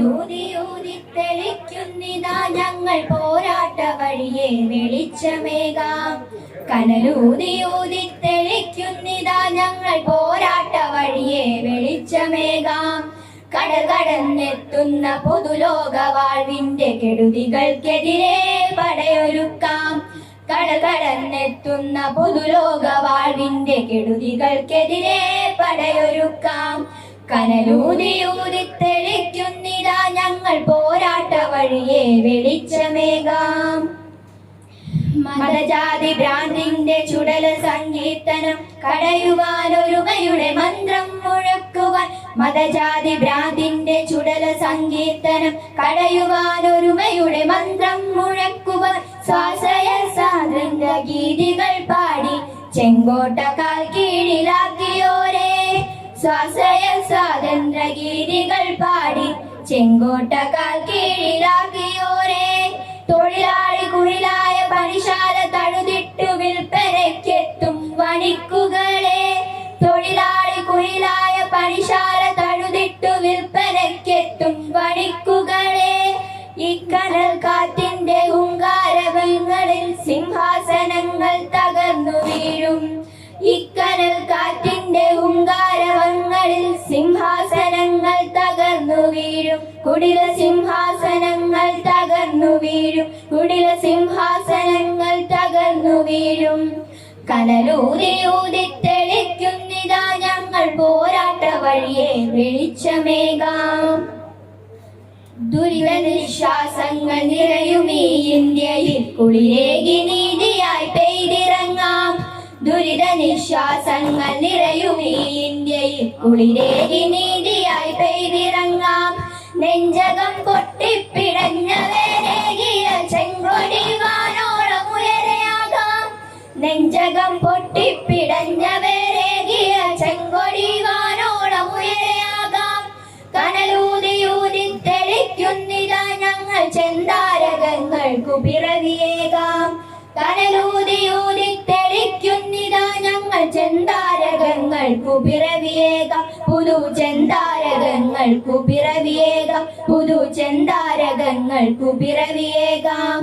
കനലൂതിയൂതി തെളിക്കുന്നിതാ ഞങ്ങൾ പോരാട്ട വഴിയെ വെളിച്ചമേകാം. കനലൂതിയൂതി തെളിക്കുന്നിതാ ഞങ്ങൾ പോരാട്ട വഴിയെ വെളിച്ചമേകാം. കടൽ കടന്നെത്തുന്ന പുതുലോക വാഴ്വിന്റെ കെടുതികൾക്കെതിരെ പടയൊരുക്കാം. കടൽ കടന്നെത്തുന്ന പുതുലോക വാഴ്വിന്റെ കെടുതികൾക്കെതിരെ പടയൊരുക്കാം. കനലൂതിയൂതി തെളിക്കുന്നിതാ ഞങ്ങൾ പോരാട്ട വഴിയെ വെളിച്ചമേകാം. മതജാതി ഭ്രാന്തിന്റെ ചുടല സങ്കീർത്തനം കടയുവാനൊരുമയുടെ മന്ത്രം മുഴക്കുവാൻ. മതജാതി ഭ്രാന്തിന്റെ ചുടല സങ്കീർത്തനം കടയുവാനൊരുമയുടെ മന്ത്രം മുഴക്കുവാൻ. സ്വാശ്രയ സ്വാതന്ത്ര്യ ഗീതികൾ പാടി ചെങ്കോട്ട കാൽ കീഴിലാക്കിയോരേ. സ്വാശ്രയ സ്വാതന്ത്ര്യ ഗീതികൾ പാടി ചെങ്കോട്ട കാൽ കീഴിലാക്കിയോരേ. തൊഴിലാളി കുഴിലായ പണിശാല തഴുതിട്ടു വിൽപ്പനയ്ക്കെത്തും വണിക്കുകളെ. തൊഴിലാളി കുഴിലായ പണിശാല തഴുതിട്ടു വിൽപ്പനയ്ക്കെത്തും വണിക്കുകളെ. ഇക്കനൽ കാറ്റിന്റെ ഹുങ്കാരവങ്ങളിൽ സിംഹാസനങ്ങൾ തകർന്നു വീഴും. ഇക്കനൽ കാറ്റിന്റെ ഹുങ്കാരവങ്ങളിൽ സിംഹാസനങ്ങൾ തകർന്നു വീഴും. കുടില സിംഹാസനങ്ങൾ തകർന്നു വീഴും. കുടില സിംഹാസനങ്ങൾ തകർന്നു വീഴും. കനലൂതിയൂതി തെളിക്കുന്നിതാ ഞങ്ങൾ പോരാട്ട വഴിയെ വെളിച്ചമേകാം. ദുരിത നിശ്വാസങ്ങൾ നിറയും ഈ ഇന്ത്യയിൽ കുളിരേകി നീതിയായി പെയ്തിറങ്ങാം. ദുരിത നിശ്വാസങ്ങൾ നിറയും ഈ ഇന്ത്യയിൽ കുളിരേകി നീതിയായി പെയ്തിറങ്ങാം. നെഞ്ചകം പൊട്ടിപ്പിടഞ്ഞവരേകിയ ചെങ്കൊടി വാനോളം ഉയരെയാകാം. നെഞ്ചകം പൊട്ടിപ്പിടഞ്ഞവരേകിയ ചെങ്കൊടി വാനോളം ഉയരെയാകാം. കനലൂതിയൂതി തെളിക്കുന്നിതാ ഞങ്ങൾ ചെന്താരകങ്ങൾക്കു പിറവിയേകാം. കനലൂതിയൂതി തെളിക്കുന്നിതാ ഞങ്ങൾ ചെന്താരകങ്ങൾക്കു പിറവിയേകാം. പുതു ചെന്താരകങ്ങൾക്കു പിറവിയേകാം. പുതു ചെന്താരകങ്ങൾക്കു പിറവിയേകാം.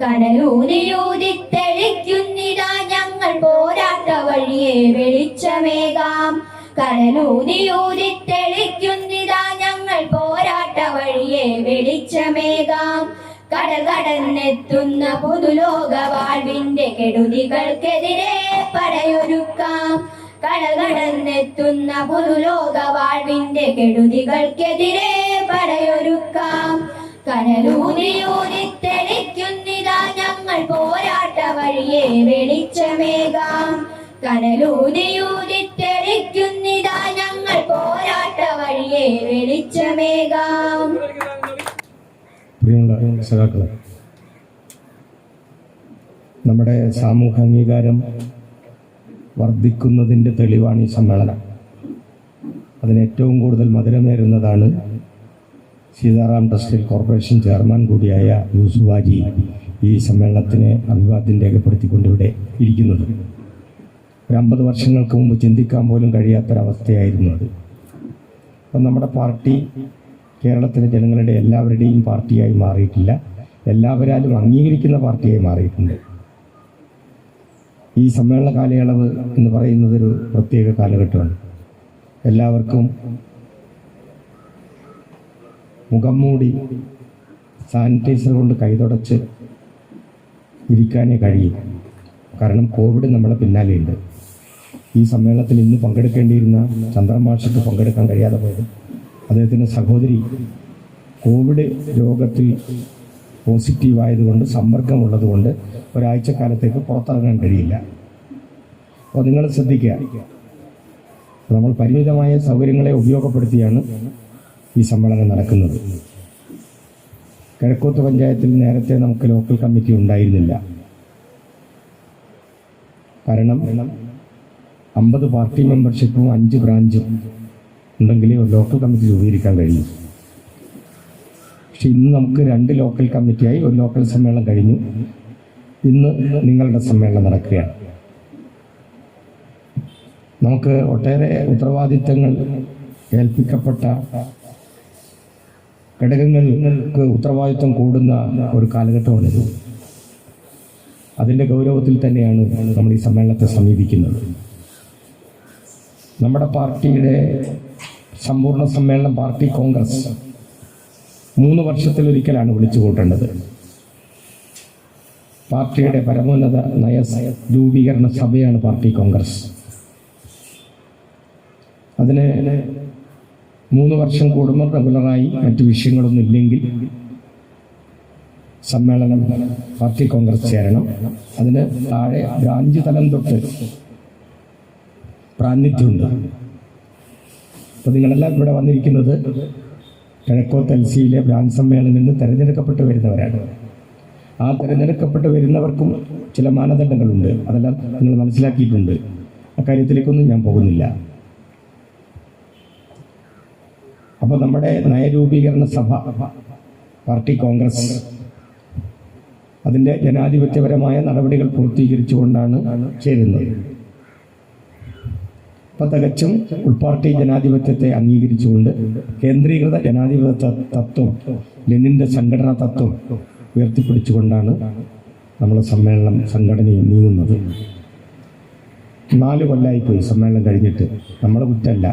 കനലൂതിയൂതി തെളിക്കുന്നിതാ ഞങ്ങൾ പോരാട്ട വഴിയെ വെളിച്ചമേകാം. കനലൂതിയൂതി തെളിക്കുന്നിതാ ഞങ്ങൾ പോരാട്ട വഴിയെ വെളിച്ചമേകാം. കടൽ കടന്നെത്തുന്ന പുതുലോക വാഴ്വിന്റെ കെടുതികൾക്കെതിരെ പടയൊരുക്കാം. കടൽ കടന്നെത്തുന്ന പുതുലോക വാഴ്വിന്റെ കെടുതികൾക്കെതിരെ പടയൊരുക്കാം. കനലൂതിയൂതി തെളിക്കുന്നിതാ ഞങ്ങൾ പോരാട്ട വഴിയെ വെളിച്ചമേകാം. കനലൂതിയൂതി തെളിക്കുന്നിതാ ഞങ്ങൾ പോരാട്ട വഴിയെ വെളിച്ചമേകാം. പ്രിയമുള്ള സഖാക്കളെ, നമ്മുടെ സാമൂഹ്യ അംഗീകാരം വർദ്ധിക്കുന്നതിൻ്റെ തെളിവാണ് ഈ സമ്മേളനം. അതിന് ഏറ്റവും കൂടുതൽ മധുരമേറുന്നതാണ് സീതാറാം ടെക്സ്റ്റൈൽ കോർപ്പറേഷൻ ചെയർമാൻ കൂടിയായ യൂസുഫ് ഹാജി ഈ സമ്മേളനത്തിന് അഭിവാദ്യം രേഖപ്പെടുത്തിക്കൊണ്ട് ഇവിടെ ഇരിക്കുന്നത്. ഒരു 50 വർഷങ്ങൾക്ക് മുമ്പ് ചിന്തിക്കാൻ പോലും കഴിയാത്തൊരവസ്ഥയായിരുന്നു അത്. അപ്പം നമ്മുടെ പാർട്ടി കേരളത്തിലെ ജനങ്ങളുടെ എല്ലാവരുടെയും പാർട്ടിയായി മാറിയിട്ടില്ല, എല്ലാവരാലും അംഗീകരിക്കുന്ന പാർട്ടിയായി മാറിയിട്ടുണ്ട്. ഈ സമ്മേളന കാലയളവ് എന്ന് പറയുന്നത് ഒരു പ്രത്യേക കാലഘട്ടമാണ്. എല്ലാവർക്കും മുഖം മൂടി സാനിറ്റൈസർ കൊണ്ട് കൈതുടച്ച് ഇരിക്കാനേ കഴിയും. കാരണം കോവിഡ് നമ്മളെ പിന്നാലെയുണ്ട്. ഈ സമ്മേളനത്തിൽ ഇന്ന് പങ്കെടുക്കേണ്ടിയിരുന്ന ചന്ദ്രൻ മാഷക്ക് പങ്കെടുക്കാൻ കഴിയാതെ പോയത് അദ്ദേഹത്തിൻ്റെ സഹോദരി കോവിഡ് രോഗത്തിൽ പോസിറ്റീവായതുകൊണ്ട് സമ്പർക്കമുള്ളതുകൊണ്ട് ഒരാഴ്ചക്കാലത്തേക്ക് പുറത്തിറങ്ങാൻ കഴിയില്ല. അപ്പോൾ നിങ്ങൾ ശ്രദ്ധിക്കുക, നമ്മൾ പരിമിതമായ സൗകര്യങ്ങളെ ഉപയോഗപ്പെടുത്തിയാണ് ഈ സമ്മേളനം നടക്കുന്നത്. കിഴക്കോത്ത് പഞ്ചായത്തിൽ നേരത്തെ നമുക്ക് ലോക്കൽ കമ്മിറ്റി ഉണ്ടായിരുന്നില്ല. കാരണം 50 പാർട്ടി മെമ്പർഷിപ്പും 5 ബ്രാഞ്ചും ഉണ്ടെങ്കിലേ ഒരു ലോക്കൽ കമ്മിറ്റി രൂപീകരിക്കാൻ കഴിയും. പക്ഷെ ഇന്ന് നമുക്ക് 2 ലോക്കൽ കമ്മിറ്റിയായി ഒരു ലോക്കൽ സമ്മേളനം കഴിഞ്ഞു. ഇന്ന് നിങ്ങളുടെ സമ്മേളനം നടക്കുകയാണ്. നമുക്ക് ഒട്ടേറെ ഉത്തരവാദിത്തങ്ങൾ ഏൽപ്പിക്കപ്പെട്ട ഘടകങ്ങൾക്ക് ഉത്തരവാദിത്വം കൂടുന്ന ഒരു കാലഘട്ടമാണിത്. അതിൻ്റെ ഗൗരവത്തിൽ തന്നെയാണ് നമ്മൾ ഈ സമ്മേളനത്തെ സമീപിക്കുന്നത്. നമ്മുടെ പാർട്ടിയുടെ സമ്പൂർണ്ണ സമ്മേളനം പാർട്ടി കോൺഗ്രസ് 3 വർഷത്തിലൊരിക്കലാണ് വിളിച്ചു കൂട്ടേണ്ടത്. പാർട്ടിയുടെ പരമോന്നത നയ രൂപീകരണ സഭയാണ് പാർട്ടി കോൺഗ്രസ്. അതിന് 3 വർഷം കൂടുമ്പോൾ റെഗുലറായി മറ്റു വിഷയങ്ങളൊന്നും ഇല്ലെങ്കിൽ സമ്മേളനം പാർട്ടി കോൺഗ്രസ് ചേരണം. അതിന് താഴെ ബ്രാഞ്ച് തലം തൊട്ട് പ്രാതിനിധ്യമുണ്ട്. അപ്പോൾ നിങ്ങളെല്ലാം ഇവിടെ വന്നിരിക്കുന്നത് കിഴക്കോത്ത് LC-യിലെ ബ്രാഞ്ച് സമ്മേളനത്തിൽ നിന്ന് തിരഞ്ഞെടുക്കപ്പെട്ട് വരുന്നവരാണ്. ആ തിരഞ്ഞെടുക്കപ്പെട്ട് വരുന്നവർക്കും ചില മാനദണ്ഡങ്ങളുണ്ട്. അതെല്ലാം നിങ്ങൾ മനസ്സിലാക്കിയിട്ടുണ്ട്. അക്കാര്യത്തിലേക്കൊന്നും ഞാൻ പോകുന്നില്ല. അപ്പോൾ നമ്മുടെ നയരൂപീകരണ സഭ പാർട്ടി കോൺഗ്രസ് അതിൻ്റെ ജനാധിപത്യപരമായ നടപടികൾ പൂർത്തീകരിച്ചുകൊണ്ടാണ് ചേരുന്നത്. അപ്പോൾ തികച്ചും ഉൾപാർട്ടി ജനാധിപത്യത്തെ അംഗീകരിച്ചുകൊണ്ട് കേന്ദ്രീകൃത ജനാധിപത്യ തത്വം, ലെനിൻ്റെ സംഘടനാ തത്വം ഉയർത്തിപ്പിടിച്ചുകൊണ്ടാണ് നമ്മൾ സമ്മേളനം സംഘടനയും നീങ്ങുന്നത്. 4 കൊല്ലമായിപ്പോയി സമ്മേളനം കഴിഞ്ഞിട്ട്. നമ്മളെ കുറ്റമല്ല.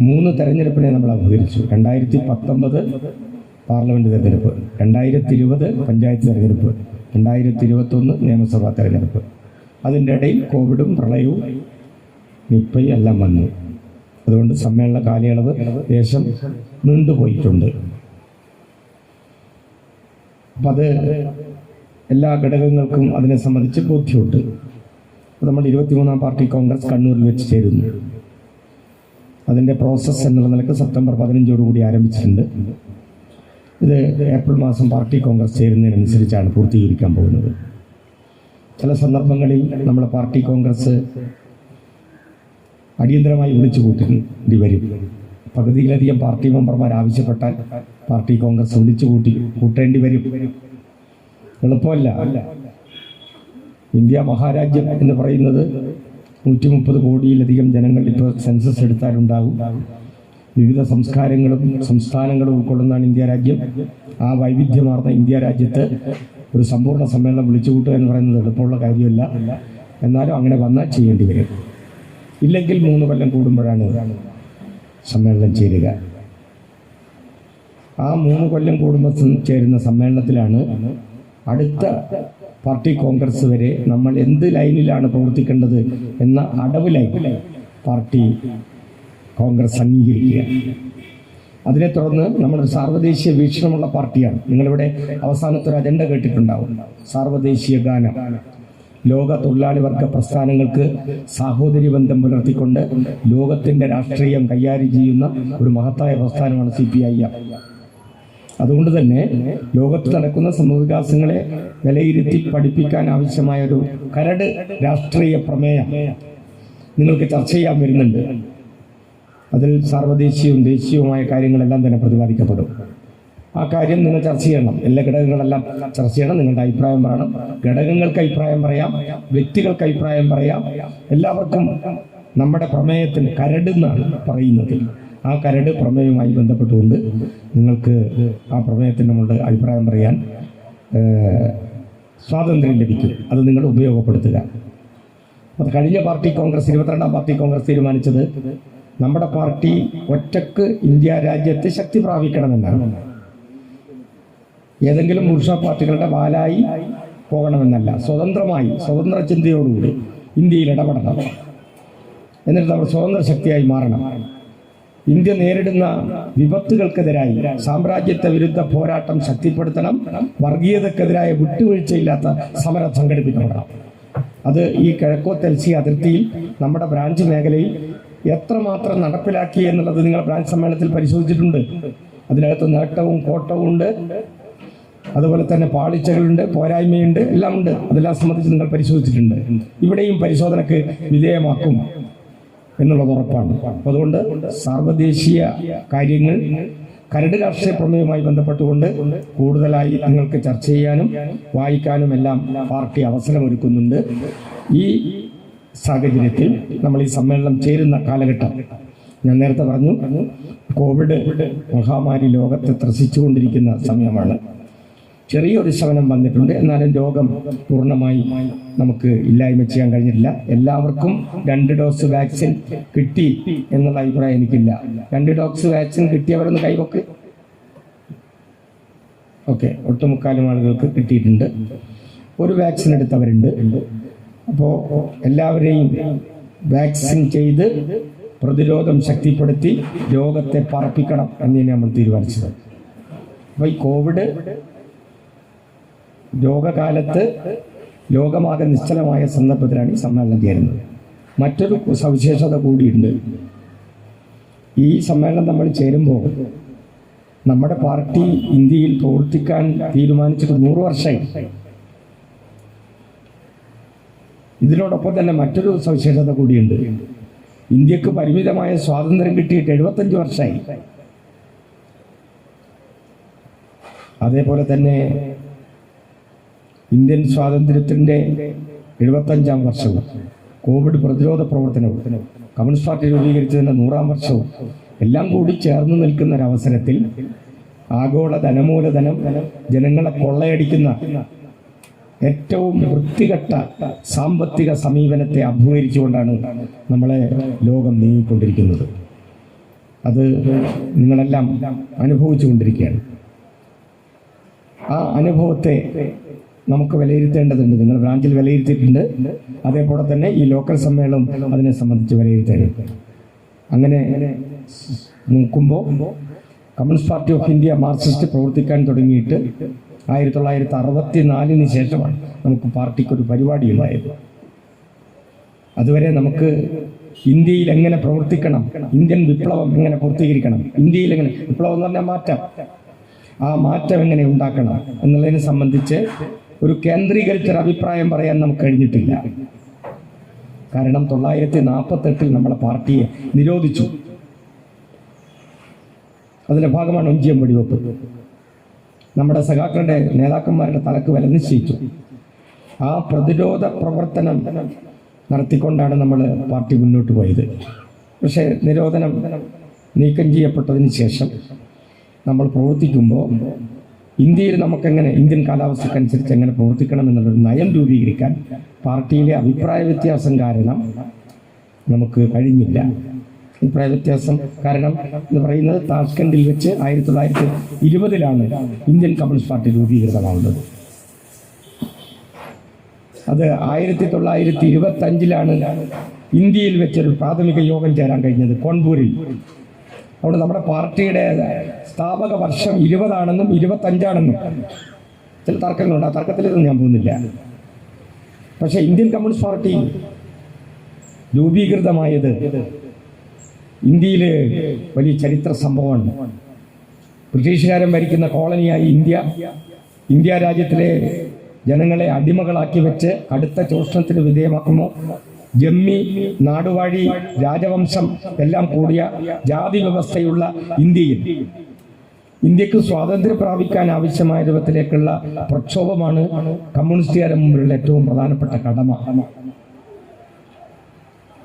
3 തെരഞ്ഞെടുപ്പിനെ നമ്മൾ അഭിമുഖീകരിച്ചു. 2019 പാർലമെൻറ്റ് തെരഞ്ഞെടുപ്പ്, 2020 പഞ്ചായത്ത് തെരഞ്ഞെടുപ്പ്, 2021 നിയമസഭാ തെരഞ്ഞെടുപ്പ്. അതിൻ്റെ ഇടയിൽ കോവിഡും പ്രളയവും നിപ്പയും എല്ലാം വന്നു. അതുകൊണ്ട് സമ്മേളന കാലയളവ് ദേശം നീണ്ടുപോയിട്ടുണ്ട്. അപ്പം അത് എല്ലാ ഘടകങ്ങൾക്കും അതിനെ സംബന്ധിച്ച് ബോധ്യമുണ്ട്. നമ്മൾ 23-ാം പാർട്ടി കോൺഗ്രസ് കണ്ണൂരിൽ വെച്ച് ചേരുന്നു. അതിൻ്റെ പ്രോസസ്സ് എന്നുള്ള നിലക്ക് സെപ്റ്റംബർ 15 ആരംഭിച്ചിട്ടുണ്ട്. ഇത് ഏപ്രിൽ മാസം പാർട്ടി കോൺഗ്രസ് ചേരുന്നതിനനുസരിച്ചാണ് പൂർത്തീകരിക്കാൻ പോകുന്നത്. ചില സന്ദർഭങ്ങളിൽ നമ്മളെ പാർട്ടി കോൺഗ്രസ് അടിയന്തരമായി വിളിച്ചു കൂട്ടേണ്ടി വരും. പകുതിയിലധികം പാർട്ടി മെമ്പർമാർ ആവശ്യപ്പെട്ടാൽ പാർട്ടി കോൺഗ്രസ് വിളിച്ചു കൂട്ടേണ്ടി വരും. എളുപ്പമല്ല. ഇന്ത്യ മഹാരാജ്യം എന്ന് പറയുന്നത് 130 കോടിയിലധികം ജനങ്ങൾ ഇപ്പോൾ സെൻസസ് എടുത്താലുണ്ടാകും. വിവിധ സംസ്കാരങ്ങളും സംസ്ഥാനങ്ങളും ഉൾക്കൊള്ളുന്നതാണ് ഇന്ത്യ രാജ്യം. ആ വൈവിധ്യമാർന്ന ഇന്ത്യ രാജ്യത്ത് ഒരു സമ്പൂർണ്ണ സമ്മേളനം വിളിച്ചു കൂട്ടുക എന്ന് പറയുന്നത് എളുപ്പമുള്ള കാര്യമല്ല. എന്നാലും അങ്ങനെ വന്നാൽ ചെയ്യേണ്ടി വരും. ഇല്ലെങ്കിൽ 3 കൊല്ലം കൂടുമ്പോഴാണ് സമ്മേളനം ചേരുക. ആ 3 കൊല്ലം കൂടുമ്പോൾ ചേരുന്ന സമ്മേളനത്തിലാണ് അടുത്ത പാർട്ടി കോൺഗ്രസ് വരെ നമ്മൾ എന്ത് ലൈനിലാണ് പ്രവർത്തിക്കേണ്ടത് എന്ന അടവ് ലൈൻ പാർട്ടി കോൺഗ്രസ് അംഗീകരിക്കുക. അതിനെ തുടർന്ന് നമ്മളൊരു സാർവദേശീയ വീക്ഷണമുള്ള പാർട്ടിയാണ്. നിങ്ങളിവിടെ അവസാനത്തെ ഒരു അജണ്ട കേട്ടിട്ടുണ്ടാവും, സാർവദേശീയ ഗാനം. ലോക തൊഴിലാളി വർഗ പ്രസ്ഥാനങ്ങൾക്ക് സാഹോദര്യ ബന്ധം പുലർത്തിക്കൊണ്ട് ലോകത്തിൻ്റെ രാഷ്ട്രീയം കൈകാര്യം ചെയ്യുന്ന ഒരു മഹത്തായ പ്രസ്ഥാനമാണ് CPIM. അതുകൊണ്ട് തന്നെ ലോകത്ത് നടക്കുന്ന സമൂഹവികാസങ്ങളെ വിലയിരുത്തി പഠിപ്പിക്കാൻ ആവശ്യമായ ഒരു കരട് രാഷ്ട്രീയ പ്രമേയം നിങ്ങൾക്ക് ചർച്ച ചെയ്യാൻ വരുന്നുണ്ട്. അതിൽ സാർവദേശീയവും ദേശീയവുമായ കാര്യങ്ങളെല്ലാം തന്നെ പ്രതിപാദിക്കപ്പെടും. ആ കാര്യം നിങ്ങൾ ചർച്ച ചെയ്യണം. എല്ലാ ഘടകങ്ങളെല്ലാം ചർച്ച ചെയ്യണം. നിങ്ങളുടെ അഭിപ്രായം പറയണം. ഘടകങ്ങൾക്ക് അഭിപ്രായം പറയാം, വ്യക്തികൾക്ക് അഭിപ്രായം പറയാം. എല്ലാവർക്കും നമ്മുടെ പ്രമേയത്തിന് കരടെന്നാണ് പറയുന്നത്. ആ കരട് പ്രമേയവുമായി ബന്ധപ്പെട്ടുകൊണ്ട് നിങ്ങൾക്ക് ആ പ്രമേയത്തിന് നമ്മളുടെ അഭിപ്രായം പറയാൻ സ്വാതന്ത്ര്യം ലഭിക്കും. അത് നിങ്ങൾ ഉപയോഗപ്പെടുത്തുക. അത് കഴിഞ്ഞ പാർട്ടി കോൺഗ്രസ് 22-ാം പാർട്ടി കോൺഗ്രസ് തീരുമാനിച്ചത് നമ്മുടെ പാർട്ടി ഒറ്റക്ക് ഇന്ത്യ രാജ്യത്തെ ശക്തി പ്രാപിക്കണമെന്നാണ്. ഏതെങ്കിലും പുരുഷ പാർട്ടികളുടെ വാലായി പോകണമെന്നല്ല, സ്വതന്ത്രമായി സ്വതന്ത്ര ചിന്തയോടുകൂടി ഇന്ത്യയിൽ ഇടപെടണം. എന്നിട്ട് നമ്മൾ സ്വതന്ത്ര ശക്തിയായി മാറണം. ഇന്ത്യ നേരിടുന്ന വിപത്തുകൾക്കെതിരായി സാമ്രാജ്യത്വ വിരുദ്ധ പോരാട്ടം ശക്തിപ്പെടുത്തണം. വർഗീയതക്കെതിരായ വിട്ടുവീഴ്ചയില്ലാത്ത സമരം സംഘടിപ്പിക്കപ്പെടണം. അത് ഈ കിഴക്കോത്ത് LC അതിർത്തിയിൽ നമ്മുടെ ബ്രാഞ്ച് മേഖലയിൽ എത്രമാത്രം നടപ്പിലാക്കി എന്നുള്ളത് നിങ്ങൾ ബ്രാഞ്ച് സമ്മേളനത്തിൽ പരിശോധിച്ചിട്ടുണ്ട്. അതിനകത്ത് നേട്ടവും കോട്ടവും ഉണ്ട്, അതുപോലെ തന്നെ പാളിച്ചകളുണ്ട്, പോരായ്മയുണ്ട്, എല്ലാം ഉണ്ട്. അതെല്ലാം സംബന്ധിച്ച് നിങ്ങൾ പരിശോധിച്ചിട്ടുണ്ട്. ഇവിടെയും പരിശോധനയ്ക്ക് വിധേയമാക്കും എന്നുള്ളത് ഉറപ്പാണ്. അതുകൊണ്ട് സാർവദേശീയ കാര്യങ്ങൾ കരട് രാഷ്ട്രീയ പ്രമേയവുമായി ബന്ധപ്പെട്ടുകൊണ്ട് കൂടുതലായി നിങ്ങൾക്ക് ചർച്ച ചെയ്യാനും വായിക്കാനും എല്ലാം പാർട്ടി അവസരമൊരുക്കുന്നുണ്ട്. ഈ സാഹചര്യത്തിൽ നമ്മൾ ഈ സമ്മേളനം ചേരുന്ന കാലഘട്ടം ഞാൻ നേരത്തെ പറഞ്ഞു, കോവിഡ് മഹാമാരി ലോകത്തെ ത്രസിച്ചുകൊണ്ടിരിക്കുന്ന സമയമാണ്. ചെറിയൊരു ശമനം വന്നിട്ടുണ്ട്, എന്നാലും രോഗം പൂർണ്ണമായി നമുക്ക് ഇല്ലായ്മ ചെയ്യാൻ കഴിഞ്ഞിട്ടില്ല. എല്ലാവർക്കും 2 ഡോസ് വാക്സിൻ കിട്ടി എന്നുള്ള അഭിപ്രായം എനിക്കില്ല. 2 ഡോസ് വാക്സിൻ കിട്ടിയവരൊന്ന് കൈവക്ക്. ഓക്കെ, ഒട്ടുമുക്കാലും ആളുകൾക്ക് കിട്ടിയിട്ടുണ്ട്. 1 വാക്സിൻ എടുത്തവരുണ്ട്. അപ്പോൾ എല്ലാവരെയും വാക്സിൻ ചെയ്ത് പ്രതിരോധം ശക്തിപ്പെടുത്തി രോഗത്തെ പറപ്പിക്കണം എന്നാണ് നമ്മൾ തീരുമാനിച്ചത്. അപ്പോൾ ഈ കോവിഡ് രോഗകാലത്ത് ലോകമാകെ നിശ്ചലമായ സന്ദർഭത്തിലാണ് ഈ സമ്മേളനം ചേരുന്നത്. മറ്റൊരു സവിശേഷത കൂടിയുണ്ട്. ഈ സമ്മേളനം നമ്മൾ ചേരുമ്പോൾ നമ്മുടെ പാർട്ടി ഇന്ത്യയിൽ പ്രവർത്തിക്കാൻ തീരുമാനിച്ചിട്ട് 100 വർഷമായി. ഇതിനോടൊപ്പം തന്നെ മറ്റൊരു സവിശേഷത കൂടിയുണ്ട്. ഇന്ത്യക്ക് പരിമിതമായ സ്വാതന്ത്ര്യം കിട്ടിയിട്ട് 75 വർഷമായി. അതേപോലെ തന്നെ ഇന്ത്യൻ സ്വാതന്ത്ര്യത്തിൻ്റെ 75-ാം വർഷവും കോവിഡ് പ്രതിരോധ പ്രവർത്തനവും കമ്മ്യൂണിസ്റ്റ് പാർട്ടി രൂപീകരിച്ചതിൻ്റെ 100-ാം വർഷവും എല്ലാം കൂടി ചേർന്ന് നിൽക്കുന്ന ഒരവസരത്തിൽ ആഗോള ധനമൂലധനം ജനങ്ങളെ കൊള്ളയടിക്കുന്ന ഏറ്റവും വൃത്തികെട്ട സാമ്പത്തിക സമീപനത്തെ അഭിമുഖീകരിച്ചുകൊണ്ടാണ് നമ്മളെ ലോകം നീങ്ങിക്കൊണ്ടിരിക്കുന്നത്. അത് നിങ്ങളെല്ലാം അനുഭവിച്ചു കൊണ്ടിരിക്കുകയാണ്. ആ അനുഭവത്തെ നമുക്ക് വിലയിരുത്തേണ്ടതുണ്ട്. നിങ്ങൾ ബ്രാഞ്ചിൽ വിലയിരുത്തിയിട്ടുണ്ട്. അതേപോലെ തന്നെ ഈ ലോക്കൽ സമ്മേളനം അതിനെ സംബന്ധിച്ച് വിലയിരുത്തേണ്ടത്. അങ്ങനെ നോക്കുമ്പോൾ communist party of India Marxist പ്രവർത്തിക്കാൻ തുടങ്ങിയിട്ട് 1964 ശേഷമാണ് നമുക്ക് പാർട്ടിക്കൊരു പരിപാടി ഉണ്ടായത്. അതുവരെ നമുക്ക് ഇന്ത്യയിൽ എങ്ങനെ പ്രവർത്തിക്കണം, ഇന്ത്യൻ വിപ്ലവം എങ്ങനെ പൂർത്തീകരിക്കണം, ഇന്ത്യയിൽ എങ്ങനെ വിപ്ലവം എന്ന് പറഞ്ഞാൽ മാറ്റം, ആ മാറ്റം എങ്ങനെ ഉണ്ടാക്കണം എന്നുള്ളതിനെ സംബന്ധിച്ച് ഒരു കേന്ദ്രീകരിച്ചൊരു അഭിപ്രായം പറയാൻ നമുക്ക് കഴിഞ്ഞിട്ടില്ല. കാരണം 1948 നമ്മളെ പാർട്ടിയെ നിരോധിച്ചു. അതിൻ്റെ ഭാഗമാണ് ഒഞ്ചിയം വെടിവെപ്പ്. നമ്മുടെ സഖാക്കളുടെ നേതാക്കന്മാരുടെ തലക്ക് വില നിശ്ചയിച്ചു. ആ പ്രതിരോധ പ്രവർത്തനം നടത്തിക്കൊണ്ടാണ് നമ്മൾ പാർട്ടി മുന്നോട്ട് പോയത്. പക്ഷേ നിരോധനം നീക്കം ചെയ്യപ്പെട്ടതിന് ശേഷം നമ്മൾ പ്രവർത്തിക്കുമ്പോൾ ഇന്ത്യയിൽ നമുക്കെങ്ങനെ ഇന്ത്യൻ കാലാവസ്ഥക്കനുസരിച്ച് എങ്ങനെ പ്രവർത്തിക്കണം എന്നുള്ളൊരു നയം രൂപീകരിക്കാൻ പാർട്ടിയിലെ അഭിപ്രായ വ്യത്യാസം കാരണം നമുക്ക് കഴിഞ്ഞില്ല. അഭിപ്രായ വ്യത്യാസം കാരണം എന്ന് പറയുന്നത് താഷ്കണ്ടിൽ വെച്ച് 1920 ഇന്ത്യൻ കമ്മ്യൂണിസ്റ്റ് പാർട്ടി രൂപീകൃതമാവുന്നത്. അത് 1925 ഇന്ത്യയിൽ വെച്ചൊരു പ്രാഥമിക യോഗം ചേരാൻ കഴിഞ്ഞത് കോൺപൂരിൽ. അവിടെ നമ്മുടെ പാർട്ടിയുടെ സ്ഥാപക വർഷം 20 25 ചില തർക്കങ്ങളുണ്ട്. ആ തർക്കത്തിലൊന്നും ഞാൻ പോകുന്നില്ല. പക്ഷേ ഇന്ത്യൻ കമ്മ്യൂണിസ്റ്റ് പാർട്ടി രൂപീകൃതമായത് ഇന്ത്യയിൽ വലിയ ചരിത്ര സംഭവമാണ്. ബ്രിട്ടീഷുകാരൻ ഭരിക്കുന്ന കോളനിയായി ഇന്ത്യ രാജ്യത്തിലെ ജനങ്ങളെ അടിമകളാക്കി വെച്ച് കടുത്ത ചൂഷണത്തിന് വിധേയമാക്കുമ്പോൾ ജമ്മി, നാടുവാഴി, രാജവംശം എല്ലാം കൂടിയ ജാതി വ്യവസ്ഥയുള്ള ഇന്ത്യക്ക് സ്വാതന്ത്ര്യം പ്രാപിക്കാൻ ആവശ്യമായ രൂപത്തിലേക്കുള്ള പ്രക്ഷോഭമാണ് കമ്മ്യൂണിസ്റ്റുകാരുടെ മുമ്പിലുള്ള ഏറ്റവും പ്രധാനപ്പെട്ട കടമ.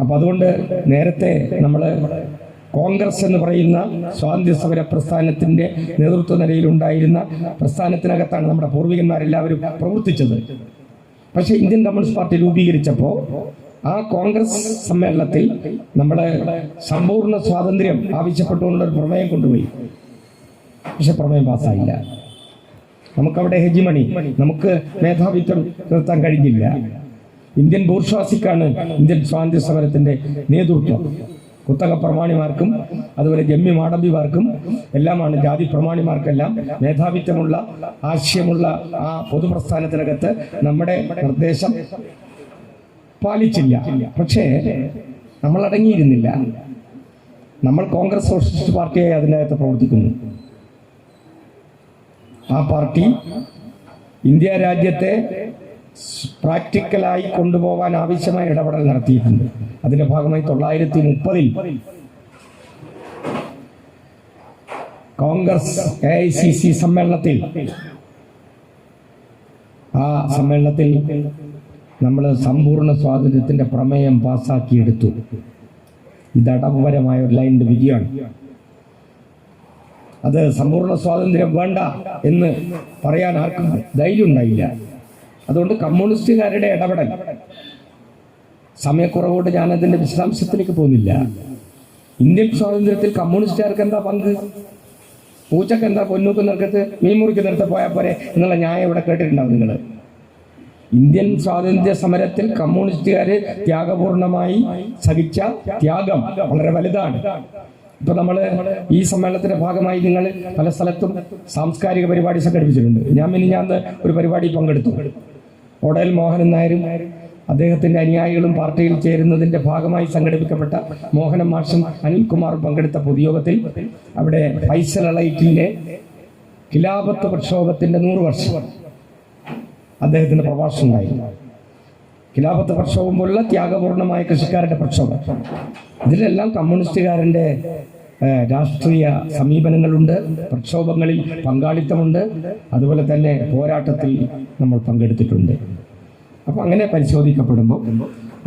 അപ്പം അതുകൊണ്ട് നേരത്തെ നമ്മൾ കോൺഗ്രസ് എന്ന് പറയുന്ന സ്വാതന്ത്ര്യ സമര പ്രസ്ഥാനത്തിൻ്റെ നേതൃത്വ നിലയിലുണ്ടായിരുന്ന പ്രസ്ഥാനത്തിനകത്താണ് നമ്മുടെ പൂർവികന്മാരെല്ലാവരും പ്രവർത്തിച്ചത്. പക്ഷേ ഇന്ത്യൻ കമ്മ്യൂണിസ്റ്റ് പാർട്ടി രൂപീകരിച്ചപ്പോൾ ആ കോൺഗ്രസ് സമ്മേളനത്തിൽ നമ്മളെ സമ്പൂർണ്ണ സ്വാതന്ത്ര്യം ആവശ്യപ്പെട്ടുകൊണ്ടൊരു പ്രമേയം കൊണ്ടുപോയി. പക്ഷെ പ്രമേയം പാസ്സായില്ല. നമുക്കവിടെ ഹെജിമണി, നമുക്ക് മേധാവിത്വം നിർത്താൻ കഴിഞ്ഞില്ല. ഇന്ത്യൻ ബൂർഷ്വാസിക്കാണ് ഇന്ത്യൻ സ്വാതന്ത്ര്യ സമരത്തിൻ്റെ നേതൃത്വം. കുത്തക പ്രമാണിമാർക്കും അതുപോലെ ജമ്മി മാടമ്പിമാർക്കും എല്ലാമാണ്, ജാതി പ്രമാണിമാർക്കെല്ലാം മേധാവിത്വമുള്ള ആശയമുള്ള ആ പൊതുപ്രസ്ഥാനത്തിനകത്ത് നമ്മുടെ നിർദ്ദേശം പാലിച്ചില്ല. പക്ഷേ നമ്മൾ അടങ്ങിയിരുന്നില്ല. നമ്മൾ കോൺഗ്രസ് സോഷ്യലിസ്റ്റ് പാർട്ടിയായി അതിനകത്ത് പ്രവർത്തിക്കുന്നു. ആ പാർട്ടി ഇന്ത്യ രാജ്യത്തെ പ്രാക്ടിക്കലായി കൊണ്ടുപോകാൻ ആവശ്യമായ ഇടപെടൽ നടത്തിയിട്ടുണ്ട്. അതിന്റെ ഭാഗമായി 1930 കോൺഗ്രസ് AICC സമ്മേളനത്തിൽ നമ്മൾ സമ്പൂർണ്ണ സ്വാതന്ത്ര്യത്തിന്റെ പ്രമേയം പാസ്സാക്കിയെടുത്തു. ഇത് അടപരമായ ഒരു ലൈനിന്റെ വിജയമാണ്. അത് സമ്പൂർണ്ണ സ്വാതന്ത്ര്യം വേണ്ട എന്ന് പറയാൻ ആർക്കും ധൈര്യം ഉണ്ടായില്ല. അതുകൊണ്ട് കമ്മ്യൂണിസ്റ്റുകാരുടെ ഇടപെടൽ, സമയക്കുറവുകൊണ്ട് ഞാനതിൻ്റെ വിശദാംശത്തിലേക്ക് പോകുന്നില്ല. ഇന്ത്യൻ സ്വാതന്ത്ര്യത്തിൽ കമ്മ്യൂണിസ്റ്റുകാർക്ക് എന്താ പങ്ക്? പൂച്ചക്ക് എന്താ പൊന്നൂക്കുന്നിടത്ത് മീൻ മുറിക്കുന്നിടത്ത് പോയാൽ പോരെ എന്നുള്ള ന്യായം ഇവിടെ കേട്ടിട്ടുണ്ടാവും നിങ്ങൾ. ഇന്ത്യൻ സ്വാതന്ത്ര്യ സമരത്തിൽ കമ്മ്യൂണിസ്റ്റുകാർ ത്യാഗപൂർണമായി സഹിച്ച ത്യാഗം വളരെ വലുതാണ്. ഇപ്പൊ നമ്മൾ ഈ സമ്മേളനത്തിന്റെ ഭാഗമായി നിങ്ങൾ പല സ്ഥലത്തും സാംസ്കാരിക പരിപാടി സംഘടിപ്പിച്ചിട്ടുണ്ട്. ഞാൻ ഒരു പരിപാടി പങ്കെടുത്തു. ഓടൽ മോഹനൻ നായരും അദ്ദേഹത്തിന്റെ അനുയായികളും പാർട്ടിയിൽ ചേരുന്നതിന്റെ ഭാഗമായി സംഘടിപ്പിക്കപ്പെട്ട മോഹനൻ മാഷും അനിൽകുമാറും പങ്കെടുത്ത പൊതുയോഗത്തിൽ അവിടെ ഫൈസൽ അലൈറ്റിന്റെ ഖിലാഫത്ത് പ്രക്ഷോഭത്തിന്റെ 100 വർഷം അദ്ദേഹത്തിന്റെ പ്രഭാഷണം ഉണ്ടായിരുന്നു. ഖിലാഫത്ത് പ്രക്ഷോഭം പോലുള്ള ത്യാഗപൂർണമായ കൃഷിക്കാരുടെ പ്രക്ഷോഭം, ഇതിലെല്ലാം കമ്മ്യൂണിസ്റ്റുകാരൻ്റെ രാഷ്ട്രീയ സമീപനങ്ങളുണ്ട്, പ്രക്ഷോഭങ്ങളിൽ പങ്കാളിത്തമുണ്ട്, അതുപോലെ തന്നെ പോരാട്ടത്തിൽ നമ്മൾ പങ്കെടുത്തിട്ടുണ്ട്. അപ്പം അങ്ങനെ പരിശോധിക്കപ്പെടുമ്പോൾ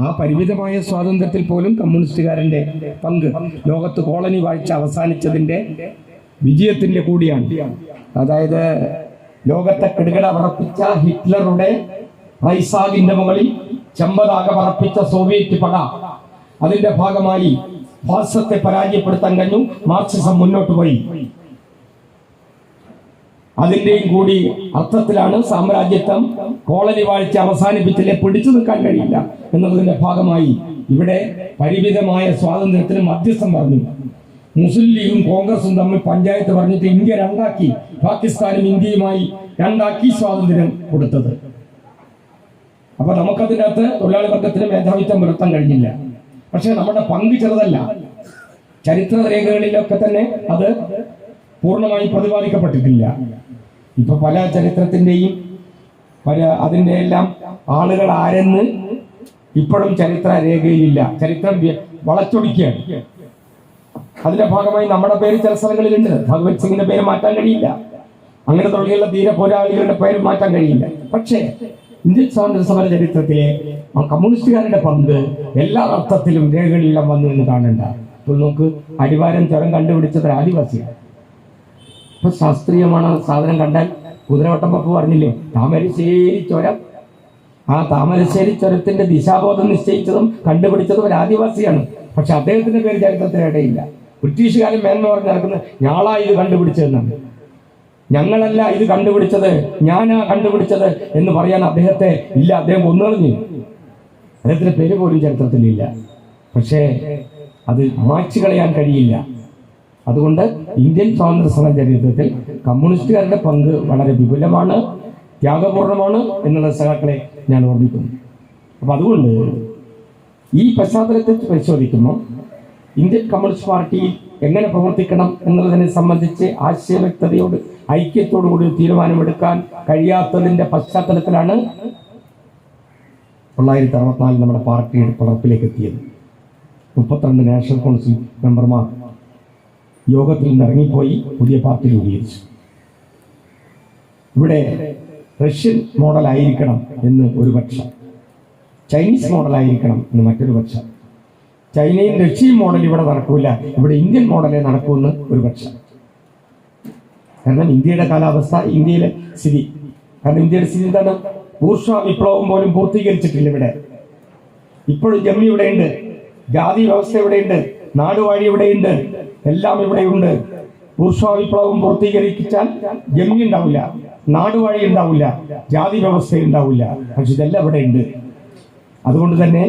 ആ പരിമിതമായ സ്വാതന്ത്ര്യത്തിൽ പോലും കമ്മ്യൂണിസ്റ്റുകാരൻ്റെ പങ്ക് ലോകത്ത് കോളനി വാഴ്ച അവസാനിച്ചതിൻ്റെ വിജയത്തിൻ്റെ കൂടിയാണ്. അതായത് ലോകത്തെ കിടുകിട പറപ്പിച്ച ഹിറ്റ്ലറുടെ റൈസാഗിന്റെ മുകളിൽ ചെമ്പതാക പറപ്പിച്ച സോവിയറ്റ് പട, അതിന്റെ ഭാഗമായി ഫാസിസത്തെ പരാജയപ്പെടുത്താൻ കഴിഞ്ഞു. മാർക്സിസം മുന്നോട്ട് പോയി. അതിന്റെയും കൂടി അർത്ഥത്തിലാണ് സാമ്രാജ്യത്വം കോളനി വാഴ്ച അവസാനിപ്പിച്ചില്ലേ പിടിച്ചു നിൽക്കാൻ കഴിയില്ല എന്നതിന്റെ ഭാഗമായി ഇവിടെ പരിമിതമായ സ്വാതന്ത്ര്യത്തിന് മധ്യസ്ഥം പറഞ്ഞു. മുസ്ലിം ലീഗും കോൺഗ്രസും തമ്മിൽ പഞ്ചായത്ത് പറഞ്ഞിട്ട് ഇന്ത്യ രണ്ടാക്കി, പാകിസ്ഥാനും ഇന്ത്യയുമായി രണ്ടാക്കി സ്വാതന്ത്ര്യം കൊടുത്തത്. അപ്പൊ നമുക്കതിൻ്റെ അകത്ത് തൊഴിലാളി വർഗത്തിന് മേധാവിത്വം പുലർത്താൻ കഴിഞ്ഞില്ല. പക്ഷെ നമ്മുടെ പങ്ക് ചെറുതല്ല. ചരിത്ര രേഖകളിലൊക്കെ തന്നെ അത് പൂർണ്ണമായി പ്രതിപാദിക്കപ്പെട്ടിട്ടില്ല. ഇപ്പൊ പല ചരിത്രത്തിന്റെയും അതിൻ്റെ എല്ലാം ആളുകൾ ആരെന്ന് ഇപ്പോഴും ചരിത്ര രേഖയിലില്ല. ചരിത്രം വളച്ചൊടിക്കുകയാണ്. അതിന്റെ ഭാഗമായി നമ്മുടെ പേര് ചില സ്ഥലങ്ങളിലുണ്ട്. ഭഗവത് സിംഗിന്റെ പേര് മാറ്റാൻ കഴിയില്ല. അങ്ങനെ തുടങ്ങിയുള്ള ധീര പോരാളികളുടെ പേര് മാറ്റാൻ കഴിയില്ല. പക്ഷേ ഇന്ത്യൻ സ്വാതന്ത്ര്യ സമര ചരിത്രത്തിലെ കമ്മ്യൂണിസ്റ്റുകാരുടെ പങ്ക് എല്ലാ അർത്ഥത്തിലും രേഖകളിലെല്ലാം വന്നു എന്ന് കാണണ്ട. ഇപ്പോൾ നമുക്ക് അടിവാരം ചുരം കണ്ടുപിടിച്ചത് ഒരു ആദിവാസിയാണ്. ഇപ്പൊ ശാസ്ത്രീയമാണ് സാധനം കണ്ടാൽ. കുതിരവട്ടം പപ്പു പറഞ്ഞില്ലേ, താമരശ്ശേരി ചുരം. ആ താമരശ്ശേരി ചുരത്തിന്റെ ദിശാബോധം നിശ്ചയിച്ചതും കണ്ടുപിടിച്ചതും ഒരു ആദിവാസിയാണ്. പക്ഷെ അദ്ദേഹത്തിന്റെ പേര് ചരിത്രത്തിന് ഇടയില്ല. ബ്രിട്ടീഷുകാരൻ മേന്മ പറഞ്ഞ് നടക്കുന്നത് ഞാളാ ഇത് കണ്ടുപിടിച്ചതെന്നാണ്. ഞങ്ങളല്ല ഇത് കണ്ടുപിടിച്ചത്, ഞാനാ കണ്ടുപിടിച്ചത് എന്ന് പറയാൻ അദ്ദേഹത്തെ ഇല്ല. അദ്ദേഹം കൊന്നുകളഞ്ഞു. അദ്ദേഹത്തിന്റെ പേര് പോലും ചരിത്രത്തിലില്ല. പക്ഷേ അത് മായ്ച്ചു കളയാൻ കഴിയില്ല. അതുകൊണ്ട് ഇന്ത്യൻ സ്വാതന്ത്ര്യ സമര ചരിത്രത്തിൽ കമ്മ്യൂണിസ്റ്റുകാരുടെ പങ്ക് വളരെ വിപുലമാണ്, ത്യാഗപൂർണമാണ് എന്നുള്ള സഖാക്കളെ ഞാൻ ഓർമ്മിക്കുന്നു. അപ്പൊ അതുകൊണ്ട് ഈ പശ്ചാത്തലത്തിൽ പരിശോധിക്കുമ്പോൾ ഇന്ത്യൻ കമ്മ്യൂണിസ്റ്റ് പാർട്ടി എങ്ങനെ പ്രവർത്തിക്കണം എന്നുള്ളതിനെ സംബന്ധിച്ച് ആശയവ്യക്തതയോട് ഐക്യത്തോടുകൂടി തീരുമാനമെടുക്കാൻ കഴിയാത്തതിന്റെ പശ്ചാത്തലത്തിലാണ് 1964 നമ്മുടെ പാർട്ടിയുടെ പിളർപ്പിലേക്ക് എത്തിയത്. 32 നാഷണൽ കൗൺസിൽ മെമ്പർമാർ യോഗത്തിൽ നിന്ന് ഇറങ്ങിപ്പോയി പുതിയ പാർട്ടി രൂപീകരിച്ചു. ഇവിടെ റഷ്യൻ മോഡലായിരിക്കണം എന്ന് ഒരു പക്ഷം, ചൈനീസ് മോഡലായിരിക്കണം എന്ന് മറ്റൊരു പക്ഷം, ചൈനയും റഷ്യയും മോഡൽ ഇവിടെ നടക്കൂല, ഇവിടെ ഇന്ത്യൻ മോഡലേ നടക്കുമെന്ന് ഒരു പക്ഷം. കാരണം ഇന്ത്യയുടെ കാലാവസ്ഥ, ഇന്ത്യയിലെ സ്ഥിതി, കാരണം ഇന്ത്യയുടെ സ്ഥിതി എന്താണ്? ബൂർഷ്വാ വിപ്ലവം പോലും പൂർത്തീകരിച്ചിട്ടില്ല ഇവിടെ. ഇപ്പോഴും ജമ്മി ഇവിടെയുണ്ട്, ജാതി വ്യവസ്ഥ ഇവിടെയുണ്ട്, നാടുവാഴി ഇവിടെയുണ്ട്, എല്ലാം ഇവിടെയുണ്ട്. ബൂർഷ്വാ വിപ്ലവം പൂർത്തീകരിച്ചാൽ ജമ്മി ഉണ്ടാവില്ല, നാടുവാഴി ഉണ്ടാവില്ല, ജാതി വ്യവസ്ഥ ഉണ്ടാവില്ല. പക്ഷെ ഇതെല്ലാം ഇവിടെയുണ്ട്. അതുകൊണ്ട് തന്നെ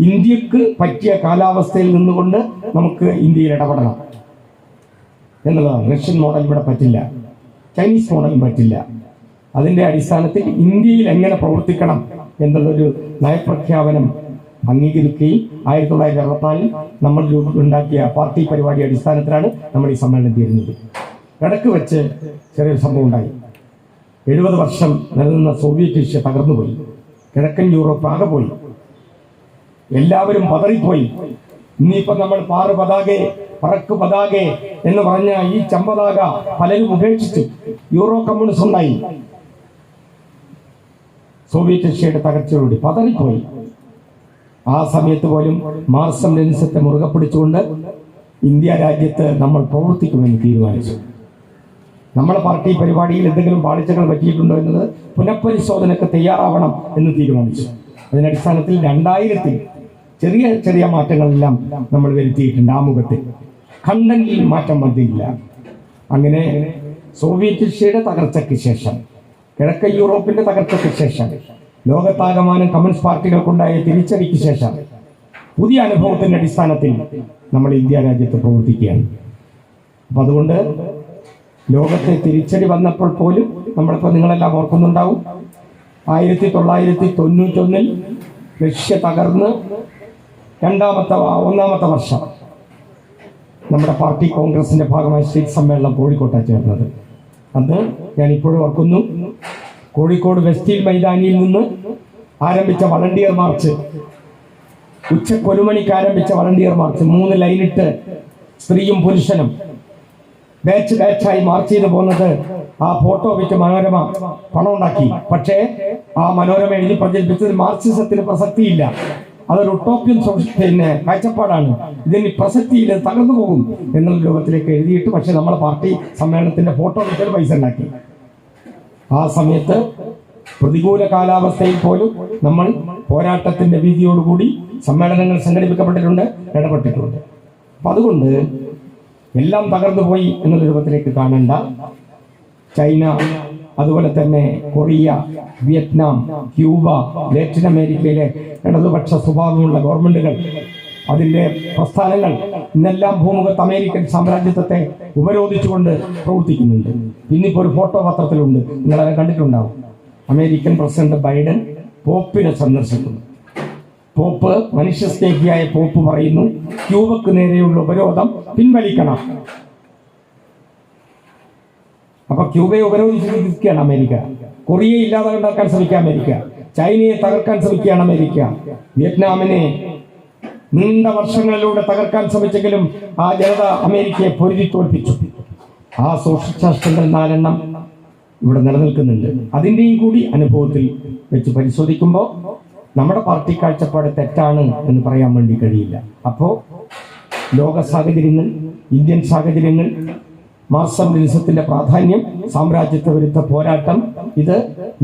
ഇന്ത്യക്ക് പറ്റിയ കാലാവസ്ഥയിൽ നിന്നുകൊണ്ട് നമുക്ക് ഇന്ത്യയിൽ ഇടപെടണം എന്നുള്ളതാണ്. റഷ്യൻ മോഡൽ ഇവിടെ പറ്റില്ല, ചൈനീസ് മോഡലും പറ്റില്ല. അതിൻ്റെ അടിസ്ഥാനത്തിൽ ഇന്ത്യയിൽ എങ്ങനെ പ്രവർത്തിക്കണം എന്നുള്ളൊരു നയപ്രഖ്യാപനം അംഗീകരിക്കുകയും 1964 നമ്മൾ ഉണ്ടാക്കിയ പാർട്ടി പരിപാടി അടിസ്ഥാനത്തിലാണ് നമ്മൾ ഈ സമ്മേളനം തീരുന്നത്. ഇടയ്ക്ക് വെച്ച് ചെറിയൊരു സംഭവം ഉണ്ടായി. 70 വർഷം നിലനിന്ന സോവിയറ്റ് റഷ്യ തകർന്നുപോയി. കിഴക്കൻ യൂറോപ്പ് ആകെ പോയി. എല്ലാവരും പതറിപ്പോയി. ഇന്നിപ്പോ നമ്മൾ പാറ് പതാകെ പറക്ക് പതാകെ എന്ന് പറഞ്ഞ ഈ ചമ്പതാക പലരും ഉപേക്ഷിച്ചു. യൂറോ കമ്മ്യൂണിസം ഉണ്ടായി. സോവിയറ്റ് റഷ്യയുടെ തകർച്ചയോടുകൂടി പതറിപ്പോയി. ആ സമയത്ത് പോലും മാർക്സം ലെനിനിസത്തെ മുറുകെ പിടിച്ചുകൊണ്ട് ഇന്ത്യ രാജ്യത്ത് നമ്മൾ പ്രവർത്തിക്കുമെന്ന് തീരുമാനിച്ചു. നമ്മുടെ പാർട്ടി പരിപാടിയിൽ എന്തെങ്കിലും പാളിച്ചകൾ പറ്റിയിട്ടുണ്ടോ എന്നത് പുനഃപരിശോധനയ്ക്ക് തയ്യാറാവണം എന്ന് തീരുമാനിച്ചു. അതിനടിസ്ഥാനത്തിൽ 2000-ൽ ചെറിയ ചെറിയ മാറ്റങ്ങളെല്ലാം നമ്മൾ വരുത്തിയിട്ടുണ്ട്. ആമുഖത്തിൽ കണ്ടന്റിൽ മാറ്റം വന്നില്ല. അങ്ങനെ സോവിയറ്റ് റഷ്യയുടെ തകർച്ചയ്ക്ക് ശേഷം, കിഴക്കൻ യൂറോപ്പിന്റെ തകർച്ചയ്ക്ക് ശേഷം, ലോകത്താകമാനം കമ്മ്യൂണിസ്റ്റ് പാർട്ടികൾക്കുണ്ടായ തിരിച്ചടിക്ക് ശേഷം പുതിയ അനുഭവത്തിന്റെ അടിസ്ഥാനത്തിൽ നമ്മൾ ഇന്ത്യ രാജ്യത്ത് പ്രവർത്തിക്കുകയാണ്. അപ്പം അതുകൊണ്ട് ലോകത്തെ തിരിച്ചടി വന്നപ്പോൾ പോലും നമ്മളിപ്പോൾ നിങ്ങളെല്ലാം ഓർക്കുന്നുണ്ടാവും, 1991-ൽ റഷ്യ തകർന്ന് ഒന്നാമത്തെ വർഷം നമ്മുടെ പാർട്ടി കോൺഗ്രസിന്റെ ഭാഗമായി സ്റ്റേറ്റ് സമ്മേളനം കോഴിക്കോട്ടാണ് ചേർന്നത്. അന്ന് ഞാൻ ഇപ്പോഴും ഓർക്കുന്നു, കോഴിക്കോട് വെസ്റ്റീൽ മൈതാനിയിൽ നിന്ന് ആരംഭിച്ച വളണ്ടിയർ മാർച്ച്, ഉച്ചയ്ക്ക് 1 മണിക്ക് ആരംഭിച്ച വളണ്ടിയർ മാർച്ച്, 3 ലൈനിട്ട് സ്ത്രീയും പുരുഷനും ബാച്ചായി മാർച്ച് ചെയ്ത് പോകുന്നത്, ആ ഫോട്ടോ വെച്ച് മനോരമ പണം ഉണ്ടാക്കി. പക്ഷേ ആ മനോരമ എഴുതി പ്രചരിപ്പിച്ചത് മാർക്സിസത്തിന് പ്രസക്തിയില്ല, അതൊരു ഉട്ടോപ്യൻ കാഴ്ചപ്പാടാണ്, ഇതിന് പ്രസക്തിയില്ല, തകർന്നു പോകും എന്നുള്ള രൂപത്തിലേക്ക് എഴുതിയിട്ട്, പക്ഷെ നമ്മളെ പാർട്ടി സമ്മേളനത്തിന്റെ ഫോട്ടോ വെച്ചാൽ പൈസ ഉണ്ടാക്കി. ആ സമയത്ത് പ്രതികൂല കാലാവസ്ഥയിൽ പോലും നമ്മൾ പോരാട്ടത്തിന്റെ വീതിയോടുകൂടി സമ്മേളനങ്ങൾ സംഘടിപ്പിക്കപ്പെട്ടിട്ടുണ്ട്, ഇടപെട്ടിട്ടുണ്ട്. അപ്പൊ അതുകൊണ്ട് എല്ലാം തകർന്നു പോയി എന്നുള്ള രൂപത്തിലേക്ക് കാണണ്ട. ചൈന, അതുപോലെ തന്നെ കൊറിയ, വിയറ്റ്നാം, ക്യൂബ, ലാറ്റിൻ അമേരിക്കയിലെ ഇടതുപക്ഷ സ്വഭാവമുള്ള ഗവൺമെന്റുകൾ, അതിൻ്റെ പ്രസ്ഥാനങ്ങൾ ഇന്നെല്ലാം ഭൂമുഖത്ത് അമേരിക്കൻ സാമ്രാജ്യത്വത്തെ ഉപരോധിച്ചുകൊണ്ട് പ്രവർത്തിക്കുന്നുണ്ട്. പിന്നിപ്പോൾ ഒരു ഫോട്ടോ പത്രത്തിലുണ്ട്, നിങ്ങളത് കണ്ടിട്ടുണ്ടാവും. അമേരിക്കൻ പ്രസിഡന്റ് ബൈഡൻ പോപ്പിനെ സന്ദർശിക്കുന്നു. പോപ്പ്, മനുഷ്യസ്നേഹിയായ പോപ്പ് പറയുന്നു, ക്യൂബക്ക് നേരെയുള്ള ഉപരോധം പിൻവലിക്കണം. അപ്പൊ ക്യൂബയെ ഉപരോധിച്ചിരിക്കുകയാണ് അമേരിക്ക. കൊറിയയെ ഇല്ലാതാക്കാൻ ശ്രമിക്കുക അമേരിക്ക, ചൈനയെ തകർക്കാൻ ശ്രമിക്കുകയാണ് അമേരിക്ക, വിയറ്റ്നാമിനെ നീണ്ട വർഷങ്ങളിലൂടെ തകർക്കാൻ ശ്രമിച്ചെങ്കിലും ആ ജനത അമേരിക്കയെ പൊരുതി തോൽപ്പിച്ചു. ആ സോഷ്യൽ രാഷ്ട്രങ്ങൾ 4 ഇവിടെ നിലനിൽക്കുന്നുണ്ട്. അതിൻ്റെയും കൂടി അനുഭവത്തിൽ വെച്ച് പരിശോധിക്കുമ്പോൾ നമ്മുടെ പാർട്ടി കാഴ്ചപ്പാട് തെറ്റാണ് എന്ന് പറയാൻ വേണ്ടി കഴിയില്ല. അപ്പോൾ ലോക സാഹചര്യങ്ങൾ, ഇന്ത്യൻ സാഹചര്യങ്ങൾ, മാർക്സം ലെനിനിസത്തിന്റെ പ്രാധാന്യം, സാമ്രാജ്യത്വ വിരുദ്ധ പോരാട്ടം, ഇത്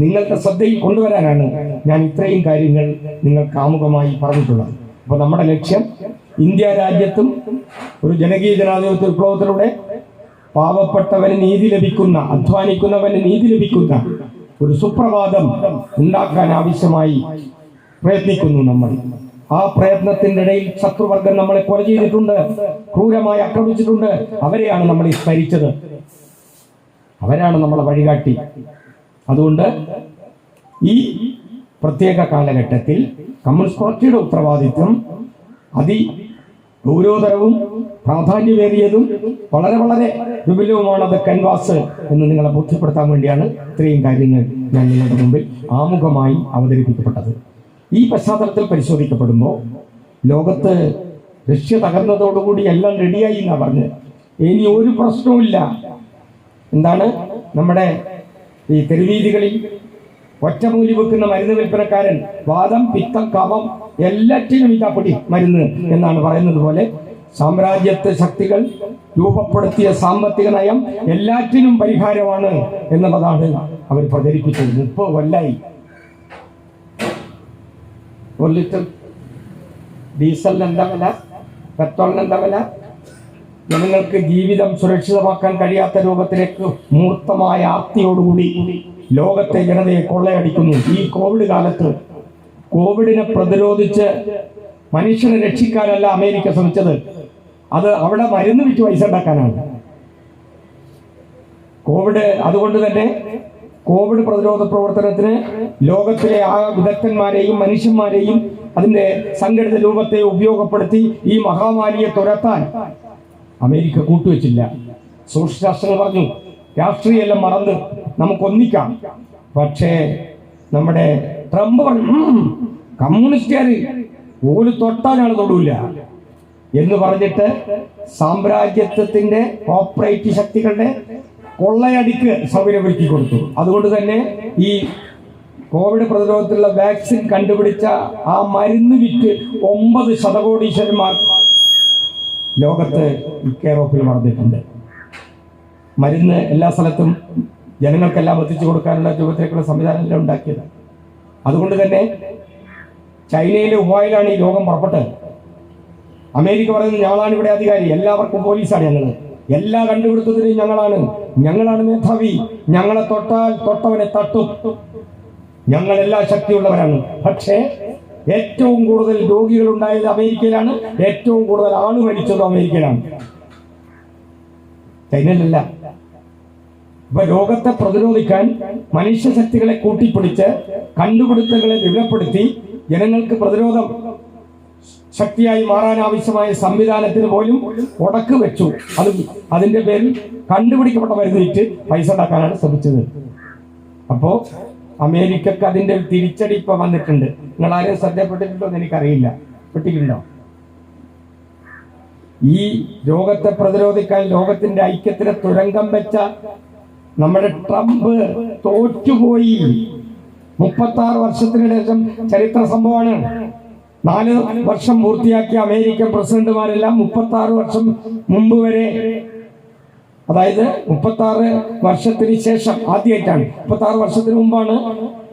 നിങ്ങളുടെ ശ്രദ്ധയിൽ കൊണ്ടുവരാനാണ് ഞാൻ ഇത്രയും കാര്യങ്ങൾ നിങ്ങൾക്ക് ആമുഖമായി പറഞ്ഞിട്ടുള്ളത്. അപ്പോൾ നമ്മുടെ ലക്ഷ്യം ഇന്ത്യ രാജ്യത്തും ഒരു ജനകീയ ജനാധിപത്യ വിപ്ലവത്തിലൂടെ പാവപ്പെട്ടവന് നീതി ലഭിക്കുന്ന, അധ്വാനിക്കുന്നവന് നീതി ലഭിക്കുന്ന ഒരു സുപ്രഭാതം ഉണ്ടാക്കാൻ ആവശ്യമായി പ്രയത്നിക്കുന്നു നമ്മൾ. ആ പ്രയത്നത്തിന്റെ ഇടയിൽ ശത്രുവർഗം നമ്മളെ കൊല ചെയ്തിട്ടുണ്ട്, ക്രൂരമായി ആക്രമിച്ചിട്ടുണ്ട്. അവരെയാണ് നമ്മൾ സ്മരിച്ചത്, അവരാണ് നമ്മളെ വഴികാട്ടി. അതുകൊണ്ട് ഈ പ്രത്യേക കാലഘട്ടത്തിൽ കമ്മ്യൂണിസ്റ്റ് പാർട്ടിയുടെ ഉത്തരവാദിത്വം ഗൗരവതരവും പ്രാധാന്യമേറിയതും വളരെ വളരെ വിപുലവുമാണ് അത് കൻവാസ് എന്ന് നിങ്ങളെ ബോധ്യപ്പെടുത്താൻ വേണ്ടിയാണ് ഇത്രയും കാര്യങ്ങൾ ഞാൻ നിങ്ങളുടെ മുമ്പിൽ ആമുഖമായി അവതരിപ്പിക്കപ്പെട്ടത്. ഈ പശ്ചാത്തലത്തിൽ പരിശോധിക്കപ്പെടുമ്പോൾ ലോകത്ത് റഷ്യ തകർന്നതോടുകൂടി എല്ലാം റെഡിയായി എന്നാണ് പറഞ്ഞത്. ഇനി ഒരു പ്രശ്നവുമില്ല. എന്താണ്, നമ്മുടെ ഈ തെരുവീതികളിൽ ഒറ്റമൂലി വെക്കുന്ന മരുന്ന് വിൽപ്പനക്കാരൻ വാദം, പിത്തം, കഫം എല്ലാറ്റിനും ഇതാപ്പൊടി മരുന്ന് എന്നാണ് പറയുന്നത് പോലെ സാമ്രാജ്യത്വ ശക്തികൾ രൂപപ്പെടുത്തിയ സാമ്പത്തിക നയം എല്ലാറ്റിനും പരിഹാരമാണ് എന്നുള്ളതാണ് അവർ പ്രചരിപ്പിച്ചത്. 30 കൊല്ലായി 1 ലിറ്റർ ഡീസലിന് എന്താ വില, പെട്രോളിന് എന്താ വില, ജനങ്ങൾക്ക് ജീവിതം സുരക്ഷിതമാക്കാൻ കഴിയാത്ത രൂപത്തിലേക്ക് മൂർത്തമായ ആർത്തിയോടുകൂടി ലോകത്തെ ജനതയെ കൊള്ളയടിക്കുന്നു. ഈ കോവിഡ് കാലത്ത് കോവിഡിനെ പ്രതിരോധിച്ച് മനുഷ്യനെ രക്ഷിക്കാനല്ല അമേരിക്ക ശ്രമിച്ചത്, അത് അവിടെ മരുന്ന് വിറ്റ് പൈസ ഉണ്ടാക്കാനാണ്. അതുകൊണ്ട് തന്നെ കോവിഡ് പ്രതിരോധ പ്രവർത്തനത്തിന് ലോകത്തിലെ ആ വിദഗ്ധന്മാരെയും മനുഷ്യന്മാരെയും അതിന്റെ സംഘടിത രൂപത്തെ ഉപയോഗപ്പെടുത്തി ഈ മഹാമാരിയെ തുരത്താൻ അമേരിക്ക കൂട്ടുവെച്ചില്ല. സോഷ്യൽ രാഷ്ട്രങ്ങൾ പറഞ്ഞു, രാഷ്ട്രീയമെല്ലാം മറന്ന് നമുക്കൊന്നിക്കാം. പക്ഷേ നമ്മുടെ ട്രംപ് പറഞ്ഞു, കമ്മ്യൂണിസ്റ്റുകാര് ഓല് തൊട്ടാലാണ് തൊടൂല എന്ന് പറഞ്ഞിട്ട് സാമ്രാജ്യത്വത്തിന്റെ കോർപ്പറേറ്റ് ശക്തികളുടെ കൊള്ളയടിക്ക് സൗകര്യമൊരുക്കി കൊടുത്തു. അതുകൊണ്ട് തന്നെ ഈ കോവിഡ് പ്രതിരോധത്തിലുള്ള വാക്സിൻ കണ്ടുപിടിച്ച ആ മരുന്ന് വിറ്റ് 9 ശതകോടീശ്വരന്മാർ ലോകത്ത് കെയർ ഓഫിൽ വളർന്നിട്ടുണ്ട്. മരുന്ന് എല്ലാ സ്ഥലത്തും ജനങ്ങൾക്കെല്ലാം എത്തിച്ചു കൊടുക്കാനുള്ള രൂപത്തിലേക്കുള്ള സംവിധാനമെല്ലാം ഉണ്ടാക്കിയത്. അതുകൊണ്ട് തന്നെ ചൈനയിലെ വുഹാനിലാണ് ഈ രോഗം പുറപ്പെട്ടത്. അമേരിക്ക പറയുന്നത് ഞങ്ങളാണ് ഇവിടെ അധികാരി, എല്ലാവർക്കും പോലീസാണ് ഞങ്ങൾ, എല്ലാ കണ്ടുപിടുത്തത്തിനും ഞങ്ങളാണ് മേധാവി, ഞങ്ങളെ തൊട്ടവനെ തട്ടും, ഞങ്ങൾ എല്ലാ ശക്തിയുള്ളവരാണ്. പക്ഷേ ഏറ്റവും കൂടുതൽ രോഗികൾ ഉണ്ടായത് അമേരിക്കയിലാണ്, ഏറ്റവും കൂടുതൽ ആള് മരിച്ചതും അമേരിക്കയിലാണ്, ചൈനയിലല്ല. അപ്പൊ രോഗത്തെ പ്രതിരോധിക്കാൻ മനുഷ്യശക്തികളെ കൂട്ടിപ്പിടിച്ച് കണ്ടുപിടുത്തങ്ങളെ വിപുലപ്പെടുത്തി ജനങ്ങൾക്ക് പ്രതിരോധം ശക്തിയായി മാറാൻ ആവശ്യമായ സംവിധാനത്തിന് പോലും ഉടക്ക് വെച്ചു. അതിന്റെ പേരിൽ കണ്ടുപിടിക്കപ്പെട്ട മരുന്നിട്ട് പൈസ ഉണ്ടാക്കാനാണ് ശ്രമിച്ചത്. അപ്പോ അമേരിക്കക്ക് അതിന്റെ തിരിച്ചടി ഇപ്പൊ വന്നിട്ടുണ്ട്. നിങ്ങൾ ആരും ശ്രദ്ധപ്പെട്ടിട്ടുണ്ടോ എന്ന് എനിക്കറിയില്ല. പെട്ടിട്ടുണ്ടോ? ഈ രോഗത്തെ പ്രതിരോധിക്കാൻ ലോകത്തിന്റെ ഐക്യത്തിന് തുരങ്കം വെച്ച നമ്മുടെ ട്രംപ് തോറ്റുപോയി. 36 വർഷത്തിന് ശേഷം ചരിത്ര സംഭവമാണ്. 4 വർഷം പൂർത്തിയാക്കിയ അമേരിക്കൻ പ്രസിഡന്റുമാരെല്ലാം 36 വർഷം മുമ്പ് വരെ, അതായത് 36 വർഷത്തിന് ശേഷം ആദ്യമായിട്ടാണ്, 36 വർഷത്തിന് മുമ്പാണ്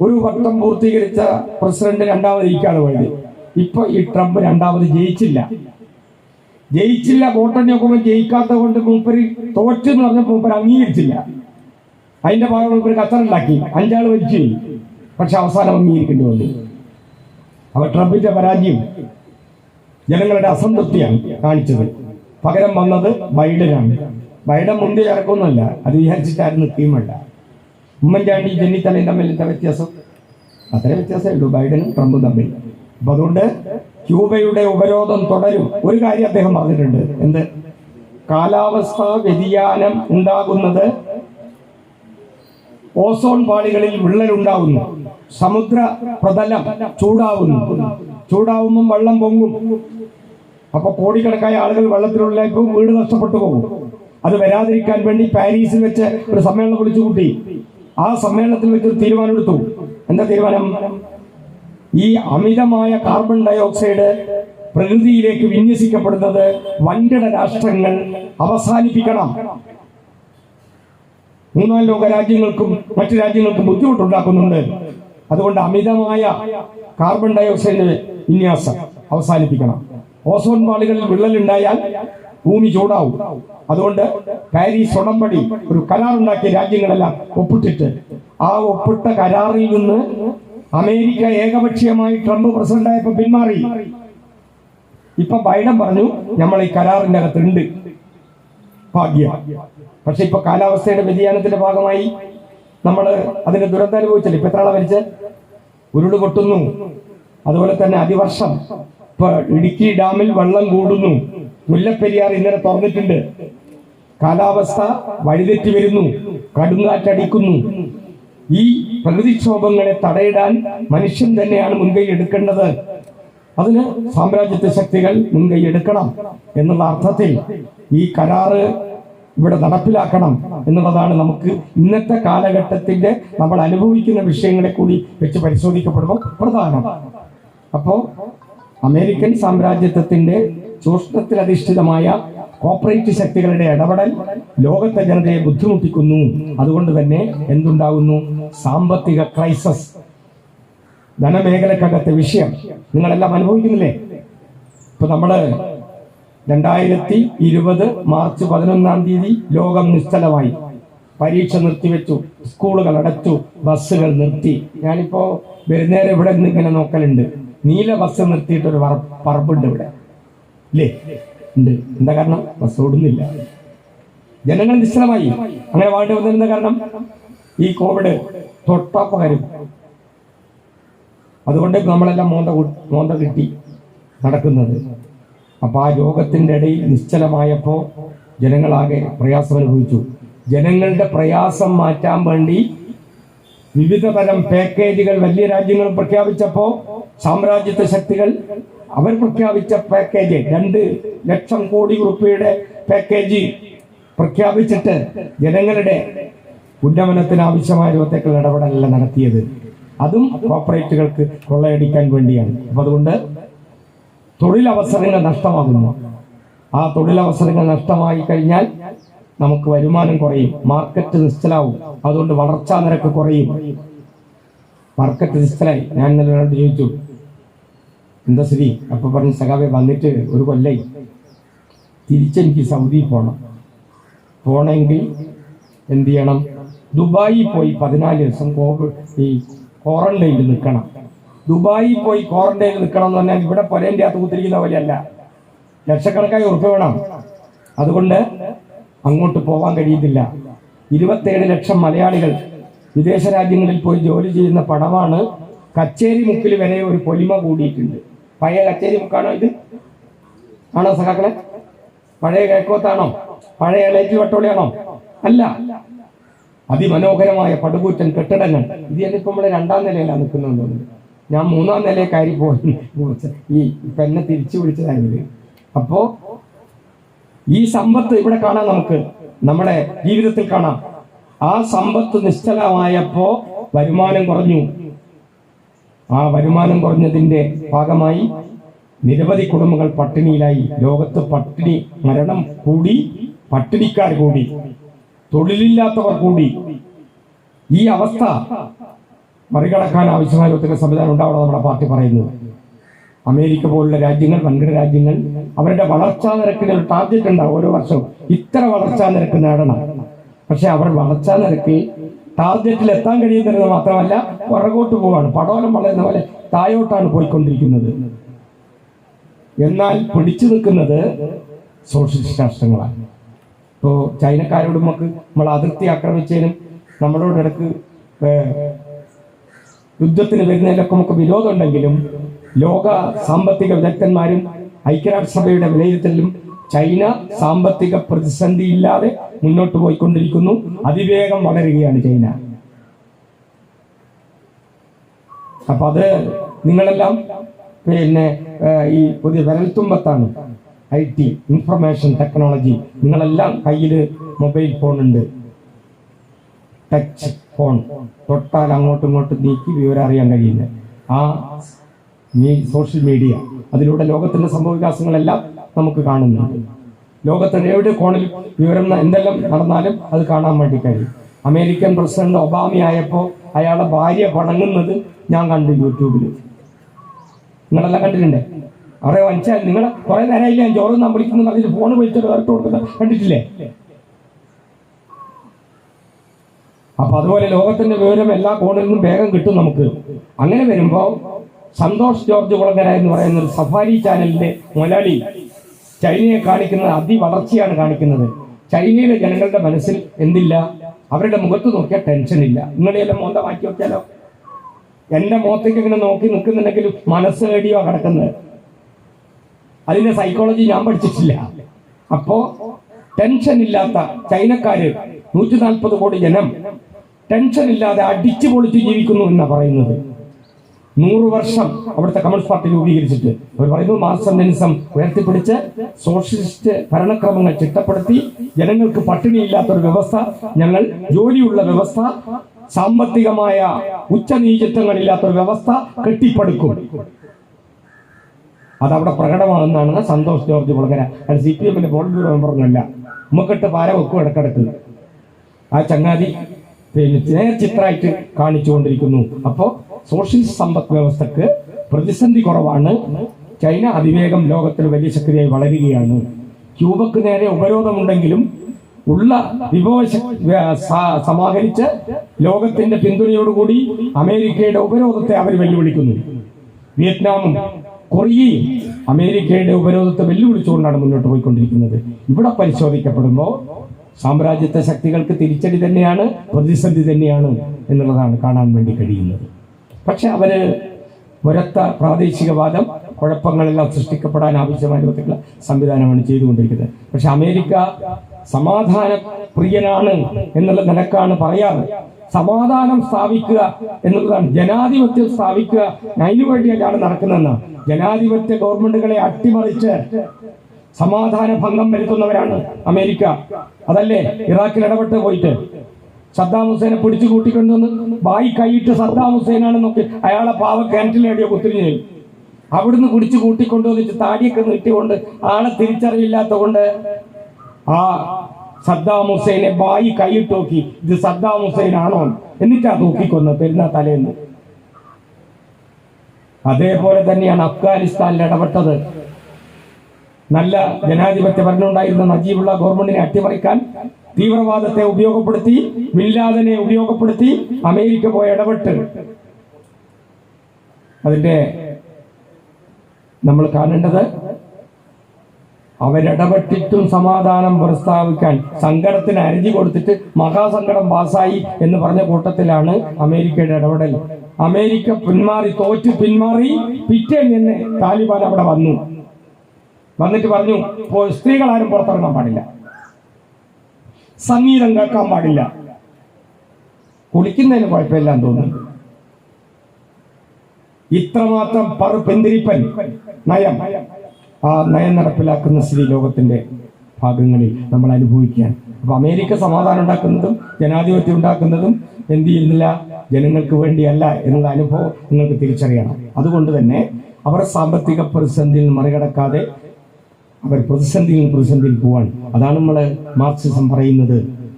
ഒരു വട്ടം പൂർത്തീകരിച്ച പ്രസിഡന്റ് രണ്ടാമത് ഇരിക്കാതെ പോയത്. ഇപ്പൊ ഈ ട്രംപ് രണ്ടാമത് ജയിച്ചില്ല. വോട്ടെണ്ണി നോക്കുമ്പോൾ ജയിക്കാത്ത കൊണ്ട് മൂപ്പര് തോറ്റു എന്ന് പറഞ്ഞ മൂപ്പര് അംഗീകരിച്ചില്ല. അതിന്റെ ഭാഗം മൂപ്പര് കച്ചറുണ്ടാക്കി, 5 ആള് വെച്ചു. പക്ഷെ അവസാനം അംഗീകരിക്കേണ്ടി വന്നു. അപ്പൊ ട്രംപിന്റെ പരാജയം ജനങ്ങളുടെ അസംതൃപ്തിയാണ് കാണിച്ചത്. പകരം വന്നത് ബൈഡനാണ്. ബൈഡൻ മുൻപേ ഇറക്കൊന്നുമല്ല, അത് വിചാരിച്ചിട്ടായിരുന്നു നിൽക്കുകയുമല്ല. ഉമ്മൻചാണ്ടി ചെന്നിത്തലയും തമ്മിൽ എന്താ വ്യത്യാസം? അത്രേ വ്യത്യാസമേ ഉള്ളൂ ബൈഡനും ട്രംപും തമ്മിൽ. അപ്പൊ അതുകൊണ്ട് ക്യൂബയുടെ ഉപരോധം തുടരും. ഒരു കാര്യം അദ്ദേഹം പറഞ്ഞിട്ടുണ്ട്, എന്ത്? കാലാവസ്ഥാ വ്യതിയാനം ഉണ്ടാകുന്നത് ഓസോൺ പാളികളിൽ വിള്ളലുണ്ടാകുന്നു, സമുദ്ര പ്രതലം ചൂടാവുമ്പം വെള്ളം പൊങ്ങും. അപ്പൊ കോടിക്കണക്കായ ആളുകൾ വെള്ളത്തിലുള്ളപ്പോൾ വീട് നഷ്ടപ്പെട്ടു പോകും. അത് വരാതിരിക്കാൻ വേണ്ടി പാരീസിൽ വെച്ച് ഒരു സമ്മേളനം വിളിച്ചു കൂട്ടി. ആ സമ്മേളനത്തിൽ വെച്ച് തീരുമാനമെടുത്തു. എന്താ തീരുമാനം? ഈ അമിതമായ കാർബൺ ഡയോക്സൈഡ് പ്രകൃതിയിലേക്ക് വിന്യസിക്കപ്പെടുന്നത് വൻകിട രാഷ്ട്രങ്ങൾ അവസാനിപ്പിക്കണം. 3-ാം ലോക രാജ്യങ്ങൾക്കും മറ്റു രാജ്യങ്ങൾക്കും ബുദ്ധിമുട്ടുണ്ടാക്കുന്നുണ്ട്. അതുകൊണ്ട് അമിതമായ കാർബൺ ഡയോക്സൈഡ് വിന്യാസം അവസാനിപ്പിക്കണം. ഓസോൺ പാളികളിൽ വിള്ളലുണ്ടായാൽ ഭൂമി ചൂടാവും. അതുകൊണ്ട് പാരീസ് ഉടമ്പടി ഒരു കരാറുണ്ടാക്കിയ രാജ്യങ്ങളെല്ലാം ഒപ്പിട്ടിട്ട് ആ ഒപ്പിട്ട കരാറിൽ നിന്ന് അമേരിക്ക ഏകപക്ഷീയമായി ട്രംപ് പ്രസിഡന്റായപ്പോൾ പിന്മാറി. ഇപ്പൊ ബൈഡൻ പറഞ്ഞു നമ്മൾ ഈ കരാറിന്റെ അകത്തുണ്ട്, ഭാഗ്യം. പക്ഷെ ഇപ്പൊ കാലാവസ്ഥയുടെ വ്യതിയാനത്തിന്റെ ഭാഗമായി നമ്മൾ അതിന്റെ ദുരന്തം അനുഭവിച്ചല്ലോ. ഇപ്പൊ എത്ര ആളെ മരിച്ച്? ഉരുള് പൊട്ടുന്നു, അതുപോലെ തന്നെ അതിവർഷം. ഇപ്പൊ ഇടുക്കി ഡാമിൽ വെള്ളം കൂടുന്നു, മുല്ലപ്പെരിയാർ ഇന്നലെ തുറന്നിട്ടുണ്ട്. കാലാവസ്ഥ വഴിതെറ്റി വരുന്നു, കടുങ്കാറ്റടിക്കുന്നു. ഈ പ്രകൃതിക്ഷോഭങ്ങളെ തടയിടാൻ മനുഷ്യൻ തന്നെയാണ് മുൻകൈ എടുക്കേണ്ടത്. അതിന് സാമ്രാജ്യത്വ ശക്തികൾ മുൻകൈ എടുക്കണം എന്നുള്ള അർത്ഥത്തിൽ ഈ കരാറ് ഇവിടെ നടപ്പിലാക്കണം എന്നുള്ളതാണ് നമുക്ക് ഇന്നത്തെ കാലഘട്ടത്തിന്റെ നമ്മൾ അനുഭവിക്കുന്ന വിഷയങ്ങളെ കൂടി വെച്ച് പരിശോധിക്കപ്പെടുമ്പോൾ പ്രധാനം. അപ്പോ അമേരിക്കൻ സാമ്രാജ്യത്വത്തിന്റെ ചൂഷണത്തിൽ അധിഷ്ഠിതമായ കോർപ്പറേറ്റ് ശക്തികളുടെ ഇടപെടൽ ലോകത്തെ ജനതയെ ബുദ്ധിമുട്ടിക്കുന്നു. അതുകൊണ്ട് തന്നെ എന്തുണ്ടാകുന്നു? സാമ്പത്തിക ക്രൈസിസ്, ധനമേഖലക്കകത്തെ വിഷയം നിങ്ങളെല്ലാം അനുഭവിക്കുന്നില്ലേ? ഇപ്പൊ നമ്മള് 2020 മാർച്ച് 11-ാം തീയതി ലോകം നിശ്ചലമായി, പരീക്ഷ നിർത്തിവെച്ചു, സ്കൂളുകൾ അടച്ചു, ബസ്സുകൾ നിർത്തി. ഞാനിപ്പോ വരുന്നേരം ഇവിടെ നിന്ന് ഇങ്ങനെ നോക്കലുണ്ട്, നീല ബസ് നിർത്തിയിട്ടൊരു പറമ്പുണ്ട് ഇവിടെ, ഇല്ലേ? ഉണ്ട്. എന്താ കാരണം? ബസ് ഓടുന്നില്ല, ജനങ്ങൾ നിശ്ചലമായി. അങ്ങനെ വാണ്ടി വന്നിരുന്ന കാരണം ഈ കോവിഡ് തൊട്ടാപ്പകരും. അതുകൊണ്ട് നമ്മളെല്ലാം മോന്ത കിട്ടി നടക്കുന്നത്. അപ്പൊ ആ രോഗത്തിന്റെ ഇടയിൽ നിശ്ചലമായപ്പോ ജനങ്ങളാകെ പ്രയാസം അനുഭവിച്ചു. ജനങ്ങളുടെ പ്രയാസം മാറ്റാൻ വേണ്ടി വിവിധ തരം പാക്കേജുകൾ വലിയ രാജ്യങ്ങൾ പ്രഖ്യാപിച്ചപ്പോ സാമ്രാജ്യത്വ ശക്തികൾ അവർ പ്രഖ്യാപിച്ച പാക്കേജ് 2 ലക്ഷം കോടി രൂപയുടെ പാക്കേജ് പ്രഖ്യാപിച്ചിട്ട് ജനങ്ങളുടെ ഉന്നമനത്തിന് ആവശ്യമായ രൂപത്തേക്കുള്ള ഇടപെടലല്ല നടത്തിയത്. അതും കോർപ്പറേറ്റുകൾക്ക് കൊള്ളയടിക്കാൻ വേണ്ടിയാണ്. അപ്പൊ അതുകൊണ്ട് തൊഴിലവസരങ്ങൾ നഷ്ടമാകുന്നു. ആ തൊഴിലവസരങ്ങൾ നഷ്ടമായി കഴിഞ്ഞാൽ നമുക്ക് വരുമാനം കുറയും, മാർക്കറ്റ് നിശ്ചലാവും. അതുകൊണ്ട് വളർച്ചാ നിരക്ക് കുറയും. മാർക്കറ്റ് നിശ്ചലായി. ഞാൻ ഇന്നലെ ഒരാളോട് ചോദിച്ചു, എന്താ സ്ഥിതി? അപ്പൊ പറഞ്ഞ്, സഖാവെ വന്നിട്ട് ഒരു കൊല്ലായി, തിരിച്ചെനിക്ക് സൗദി പോണെങ്കിൽ എന്ത് ചെയ്യണം? ദുബായിൽ പോയി 14 ദിവസം ഈ ക്വാറന്റൈനിൽ നിൽക്കണം. ദുബായിൽ പോയി ക്വാറന്റൈനിൽ നിൽക്കണം എന്ന് പറഞ്ഞാൽ ഇവിടെ പൊരേൻ്റെ അകത്ത് കുത്തിരിക്കുന്ന പോലെയല്ല, ലക്ഷക്കണക്കായി ഉറപ്പ് വേണം. അതുകൊണ്ട് അങ്ങോട്ട് പോകാൻ കഴിയുന്നില്ല. 27 ലക്ഷം മലയാളികൾ വിദേശ രാജ്യങ്ങളിൽ പോയി ജോലി ചെയ്യുന്ന പടമാണ്. കച്ചേരി മുക്കിൽ വരെ ഒരു പൊലിമ കൂടിയിട്ടുണ്ട്. പഴയ കച്ചേരി മുക്കാണോ ഇത്? ആണോ സഖാക്കളെ? പഴയ കിഴക്കോത്താണോ? പഴയ ഇളയറ്റി വട്ടോളിയാണോ? അല്ല. അതിമനോഹരമായ പടുകൂറ്റൻ കെട്ടിടങ്ങൾ. ഇത് ഞാനിപ്പോൾ നമ്മളെ 2ാം നിലയിലാണ് നിൽക്കുന്നുണ്ടോ? ഞാൻ 3ാം നിലയിൽ കയറി പോയി ഈ പെന്നെ തിരിച്ചു പിടിച്ചതായത്. അപ്പോ ഈ സമ്പത്ത് ഇവിടെ കാണാം, നമുക്ക് നമ്മുടെ ജീവിതത്തിൽ കാണാം. ആ സമ്പത്ത് നിശ്ചലമായപ്പോ വരുമാനം കുറഞ്ഞു. ആ വരുമാനം കുറഞ്ഞതിന്റെ ഭാഗമായി നിരവധി കുടുംബങ്ങൾ പട്ടിണിയിലായി. ലോകത്ത് പട്ടിണി മരണം കൂടി, പട്ടിണിക്കാർ കൂടി, തൊഴിലില്ലാത്തവർ കൂടി. ഈ അവസ്ഥ മറികടക്കാൻ ആവശ്യമായ ഒത്തിരി സംവിധാനം ഉണ്ടാവണം നമ്മുടെ പാർട്ടി പറയുന്നത്. അമേരിക്ക പോലുള്ള രാജ്യങ്ങൾ, വൻകിട രാജ്യങ്ങൾ, അവരുടെ വളർച്ചാ നിരക്കിന് ഒരു ടാർഗറ്റ് ഉണ്ടാവും. ഓരോ വർഷവും ഇത്ര വളർച്ചാ നിരക്ക് നേടണം. പക്ഷെ അവർ വളർച്ചാ നിരക്ക് ടാർഗറ്റിൽ എത്താൻ കഴിയുന്നത് മാത്രമല്ല, പുറകോട്ട് പോവാണ്. പടോലം വളരുന്ന പോലെ താഴോട്ടാണ് പോയിക്കൊണ്ടിരിക്കുന്നത്. എന്നാൽ പിടിച്ചു നിൽക്കുന്നത് സോഷ്യലിസ്റ്റ് രാഷ്ട്രങ്ങളാണ്. ഇപ്പോൾ ചൈനക്കാരോട് നമ്മൾ അതിർത്തി ആക്രമിച്ചതിനും നമ്മളോടിടക്ക് യുദ്ധത്തിന് വരുന്നതിലൊക്കെ നമുക്ക് വിരോധമുണ്ടെങ്കിലും ലോക സാമ്പത്തിക വിദഗ്ധന്മാരും ഐക്യരാഷ്ട്രസഭയുടെ വിലയിരുത്തലിലും ചൈന സാമ്പത്തിക പ്രതിസന്ധി ഇല്ലാതെ മുന്നോട്ട് പോയിക്കൊണ്ടിരിക്കുന്നു. അതിവേഗം വളരുകയാണ് ചൈന. അപ്പൊ അത് നിങ്ങളെല്ലാം ഈ പുതിയ വിരൽത്തുമ്പത്താണ്. IT, information technology. നിങ്ങളെല്ലാം കയ്യിൽ മൊബൈൽ ഫോൺ ഉണ്ട്, ടച്ച് ഫോൺ. തൊട്ടാൽ അങ്ങോട്ടും ഇങ്ങോട്ടും നീക്കി വിവരം അറിയാൻ കഴിയുന്നത് ആ സോഷ്യൽ മീഡിയ. അതിലൂടെ ലോകത്തിന്റെ സംഭവവികാസങ്ങളെല്ലാം നമുക്ക് കാണുന്നുണ്ട്. ലോകത്തിന്റെ എവിടെ കോണിൽ വിവരം എന്തെല്ലാം നടന്നാലും അത് കാണാൻ വേണ്ടി കഴിയും. അമേരിക്കൻ പ്രസിഡന്റ് ഒബാമയായപ്പോൾ അയാളെ ഭാര്യ പണങ്ങുന്നത് ഞാൻ കണ്ടു യൂട്യൂബിൽ. നിങ്ങളെല്ലാം കണ്ടിട്ടുണ്ടേ? അവരെ വഞ്ചാൽ നിങ്ങൾ കുറെ നേരമായില്ല ഞാൻ ചോറ് നാം വിളിക്കുന്നു അതിൽ ഫോൺ വിളിച്ചിട്ട് വേറിട്ട് കൊടുക്കുന്നത് കണ്ടിട്ടില്ലേ? അപ്പൊ അതുപോലെ ലോകത്തിന്റെ വിവരം എല്ലാ കോണിൽ നിന്നും വേഗം കിട്ടും നമുക്ക്. അങ്ങനെ വരുമ്പോ സന്തോഷ് ജോർജ് കുളങ്ങര എന്ന് പറയുന്ന ഒരു സഫാരി ചാനലിന്റെ മുതലാളി ചൈനയെ കാണിക്കുന്നത് അതിവളർച്ചയാണ് കാണിക്കുന്നത്. ചൈനയിലെ ജനങ്ങളുടെ മനസ്സിൽ എന്തില്ല? അവരുടെ മുഖത്ത് നോക്കിയാൽ ടെൻഷൻ ഇല്ല. നിങ്ങളെല്ലാം മോന്ത മാറ്റി നോക്കിയാലോ? എന്റെ മുഖത്തേക്ക് ഇങ്ങനെ നോക്കി നിൽക്കുന്നുണ്ടെങ്കിലും മനസ്സ് എടിയോ കിടക്കുന്നത്. അതിന്റെ സൈക്കോളജി ഞാൻ പഠിച്ചിട്ടില്ല. അപ്പോ ടെൻഷൻ ഇല്ലാത്ത ചൈനക്കാര് 140 കോടി ജനം ടെൻഷൻ ഇല്ലാതെ അടിച്ചു പൊളിച്ച് ജീവിക്കുന്നു എന്നാണ് പറയുന്നത്. 100 വർഷം അവിടുത്തെ കമ്മ്യൂണിസ്റ്റ് പാർട്ടി രൂപീകരിച്ചിട്ട് അവർ പറയുന്നു മാർക്സിസം ഉയർത്തിപ്പിടിച്ച് സോഷ്യലിസ്റ്റ് ഭരണക്രമങ്ങൾ ചിട്ടപ്പെടുത്തി ജനങ്ങൾക്ക് പട്ടിണിയില്ലാത്തൊരു വ്യവസ്ഥ, ഞങ്ങൾ ജോലിയുള്ള വ്യവസ്ഥ, സാമ്പത്തികമായ ഉച്ചനീചത്വങ്ങളില്ലാത്തൊരു വ്യവസ്ഥ കെട്ടിപ്പടുക്കും. അതവിടെ പ്രകടമാകുന്നതാണ് സന്തോഷ് ജോർജ് കുളങ്ങര. അത് CPM-ന്റെ പോളിറ്റ് ബ്യൂറോ മെമ്പറൊന്നുമല്ല. നമുക്കിട്ട് പാര വെക്കും ഇടക്കിടക്ക്. ആ ചങ്ങാതി നേർചിത്രമായിട്ട് കാണിച്ചുകൊണ്ടിരിക്കുന്നു. അപ്പോൾ സോഷ്യലിസ്റ്റ് സമ്പദ് വ്യവസ്ഥക്ക് പ്രതിസന്ധി കുറവാണ്. ചൈന അതിവേഗം ലോകത്തിൽ വലിയ ശക്തിയായി വളരുകയാണ്. ക്യൂബക്ക് നേരെ ഉപരോധമുണ്ടെങ്കിലും ഉള്ള വിഭവ സമാഹരിച്ച് ലോകത്തിന്റെ പിന്തുണയോടുകൂടി അമേരിക്കയുടെ ഉപരോധത്തെ അവർ വെല്ലുവിളിക്കുന്നു. വിയറ്റ്നാമും കൊറിയയും അമേരിക്കയുടെ ഉപരോധത്തെ വെല്ലുവിളിച്ചുകൊണ്ടാണ് മുന്നോട്ട് പോയിക്കൊണ്ടിരിക്കുന്നത്. ഇവിടെ പരിശോധിക്കപ്പെടുമ്പോൾ സാമ്രാജ്യത്വ ശക്തികൾക്ക് തിരിച്ചടി തന്നെയാണ്, പ്രതിസന്ധി തന്നെയാണ് എന്നുള്ളതാണ് കാണാൻ വേണ്ടി കഴിയുന്നത്. പക്ഷെ അവര് ഒരൊറ്റ പ്രാദേശികവാദം കുഴപ്പങ്ങളെല്ലാം സൃഷ്ടിക്കപ്പെടാൻ ആവശ്യമായ രൂപത്തിലുള്ള സംവിധാനമാണ് ചെയ്തുകൊണ്ടിരിക്കുന്നത്. പക്ഷെ അമേരിക്ക സമാധാന പ്രിയനാണ് എന്നുള്ള നിലക്കാണ് പറയാറ്. സമാധാനം സ്ഥാപിക്കുക എന്നുള്ളതാണ്, ജനാധിപത്യം സ്ഥാപിക്കുക. അതിനു വേണ്ടിയാണ് നടക്കുന്നതെന്നാണ്. ജനാധിപത്യ ഗവൺമെന്റുകളെ അട്ടിമറിച്ച് സമാധാന ഭംഗം വരുത്തുന്നവരാണ് അമേരിക്ക. അതല്ലേ ഇറാഖിൽ ഇടപെട്ട് പോയിട്ട് സദ്ദാം ഹുസൈനെ പിടിച്ചു കൂട്ടിക്കൊണ്ടുവന്ന് വായി കൈയിട്ട് സദ്ദാം ഹുസൈനാണെന്നൊക്കെ അയാളെ പാവ കിണറ്റിലേടിയോ കുത്തിരിഞ്ഞു. അവിടുന്ന് പിടിച്ചു കൂട്ടിക്കൊണ്ടുവന്നിട്ട് താടിയൊക്കെ നീട്ടിക്കൊണ്ട് ആളെ തിരിച്ചറിയില്ലാത്ത കൊണ്ട് ആ സദ്ദാം ഹുസൈനെ വായി കൈയിട്ട് നോക്കി, ഇത് സദ്ദാം ഹുസൈൻ ആണോ എന്നിട്ടാ തൂക്കിക്കൊന്ന് പെരുന്നാ തലേന്ന്. അതേപോലെ തന്നെയാണ് അഫ്ഗാനിസ്ഥാനിൽ ഇടപെട്ടത്. നല്ല ജനാധിപത്യ ഭരണമുണ്ടായിരുന്ന നജീബുള്ള ഗവൺമെന്റിനെ അട്ടിമറിക്കാൻ തീവ്രവാദത്തെ ഉപയോഗപ്പെടുത്തി, ബിൻ ലാദനെ ഉപയോഗപ്പെടുത്തി അമേരിക്ക പോയി ഇടപെട്ട്. അതിന്റെ നമ്മൾ കാണേണ്ടത് അവരിടപെട്ടിട്ടും സമാധാനം പ്രസ്താവിക്കാൻ സങ്കടത്തിന് അരഞ്ഞു കൊടുത്തിട്ട് മഹാസങ്കടം പാസായി എന്ന് പറഞ്ഞ കൂട്ടത്തിലാണ് അമേരിക്കയുടെ ഇടപെടൽ. അമേരിക്ക തോറ്റു പിന്മാറി. പിറ്റേന്ന് തന്നെ താലിബാൻ അവിടെ വന്നിട്ട് പറഞ്ഞു, സ്ത്രീകൾ ആരും പുറത്തിറങ്ങാൻ പാടില്ല, സംഗീതം കേൾക്കാൻ പാടില്ല, കുളിക്കുന്നതിന് കുഴപ്പമില്ലാന്ന് തോന്നുന്നു. ഇത്രമാത്രം പെന്തിരിപ്പൻ നയം, ആ നയം നടപ്പിലാക്കുന്ന സ്ഥിതി ലോകത്തിന്റെ ഭാഗങ്ങളിൽ നമ്മൾ അനുഭവിക്കുകയാണ്. അപ്പൊ അമേരിക്ക സമാധാനം ഉണ്ടാക്കുന്നതും ജനാധിപത്യം ഉണ്ടാക്കുന്നതും എന്ത് ചെയ്യുന്നില്ല, ജനങ്ങൾക്ക് വേണ്ടിയല്ല എന്നുള്ള അനുഭവം നിങ്ങൾക്ക് തിരിച്ചറിയണം. അതുകൊണ്ട് തന്നെ അവർ സാമ്പത്തിക പ്രതിസന്ധിയിൽ മറികടക്കാതെ അവർ പ്രതിസന്ധിയിൽ പോവാണ്. അതാണ് നമ്മൾ മാർക്സിസം പറയുന്നത്.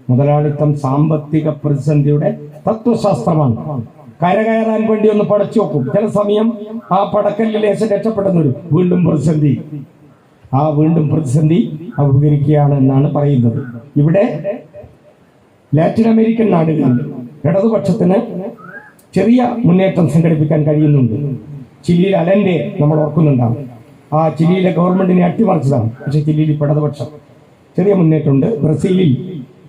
മുതലാളിത്തം സാമ്പത്തിക പ്രതിസന്ധിയുടെ തത്വശാസ്ത്രമാണ്. കരകയറാൻ വേണ്ടി ഒന്ന് പടച്ചു നോക്കും, ചില സമയം ആ പടക്കലിൽ ലേശം രക്ഷപ്പെടുന്നൊരു വീണ്ടും പ്രതിസന്ധി അഭിമുഖീകരിക്കുകയാണ് എന്നാണ് പറയുന്നത്. ഇവിടെ ലാറ്റിൻ അമേരിക്കൻ നാടുകളിൽ ഇടതുപക്ഷത്തിന് ചെറിയ മുന്നേറ്റം സംഘടിപ്പിക്കാൻ കഴിയുന്നുണ്ട്. ചിലിയിൽ അലന്റെ നമ്മൾ ഓർക്കുന്നുണ്ടാവും. ആ ചിലിയിലെ ഗവൺമെന്റിനെ അട്ടിമറിച്ചതാണ്. പക്ഷെ ചിലിയിൽ ഇപ്പോൾ ഇടതുപക്ഷം ചെറിയ മുന്നേറ്റമുണ്ട്. ബ്രസീലിൽ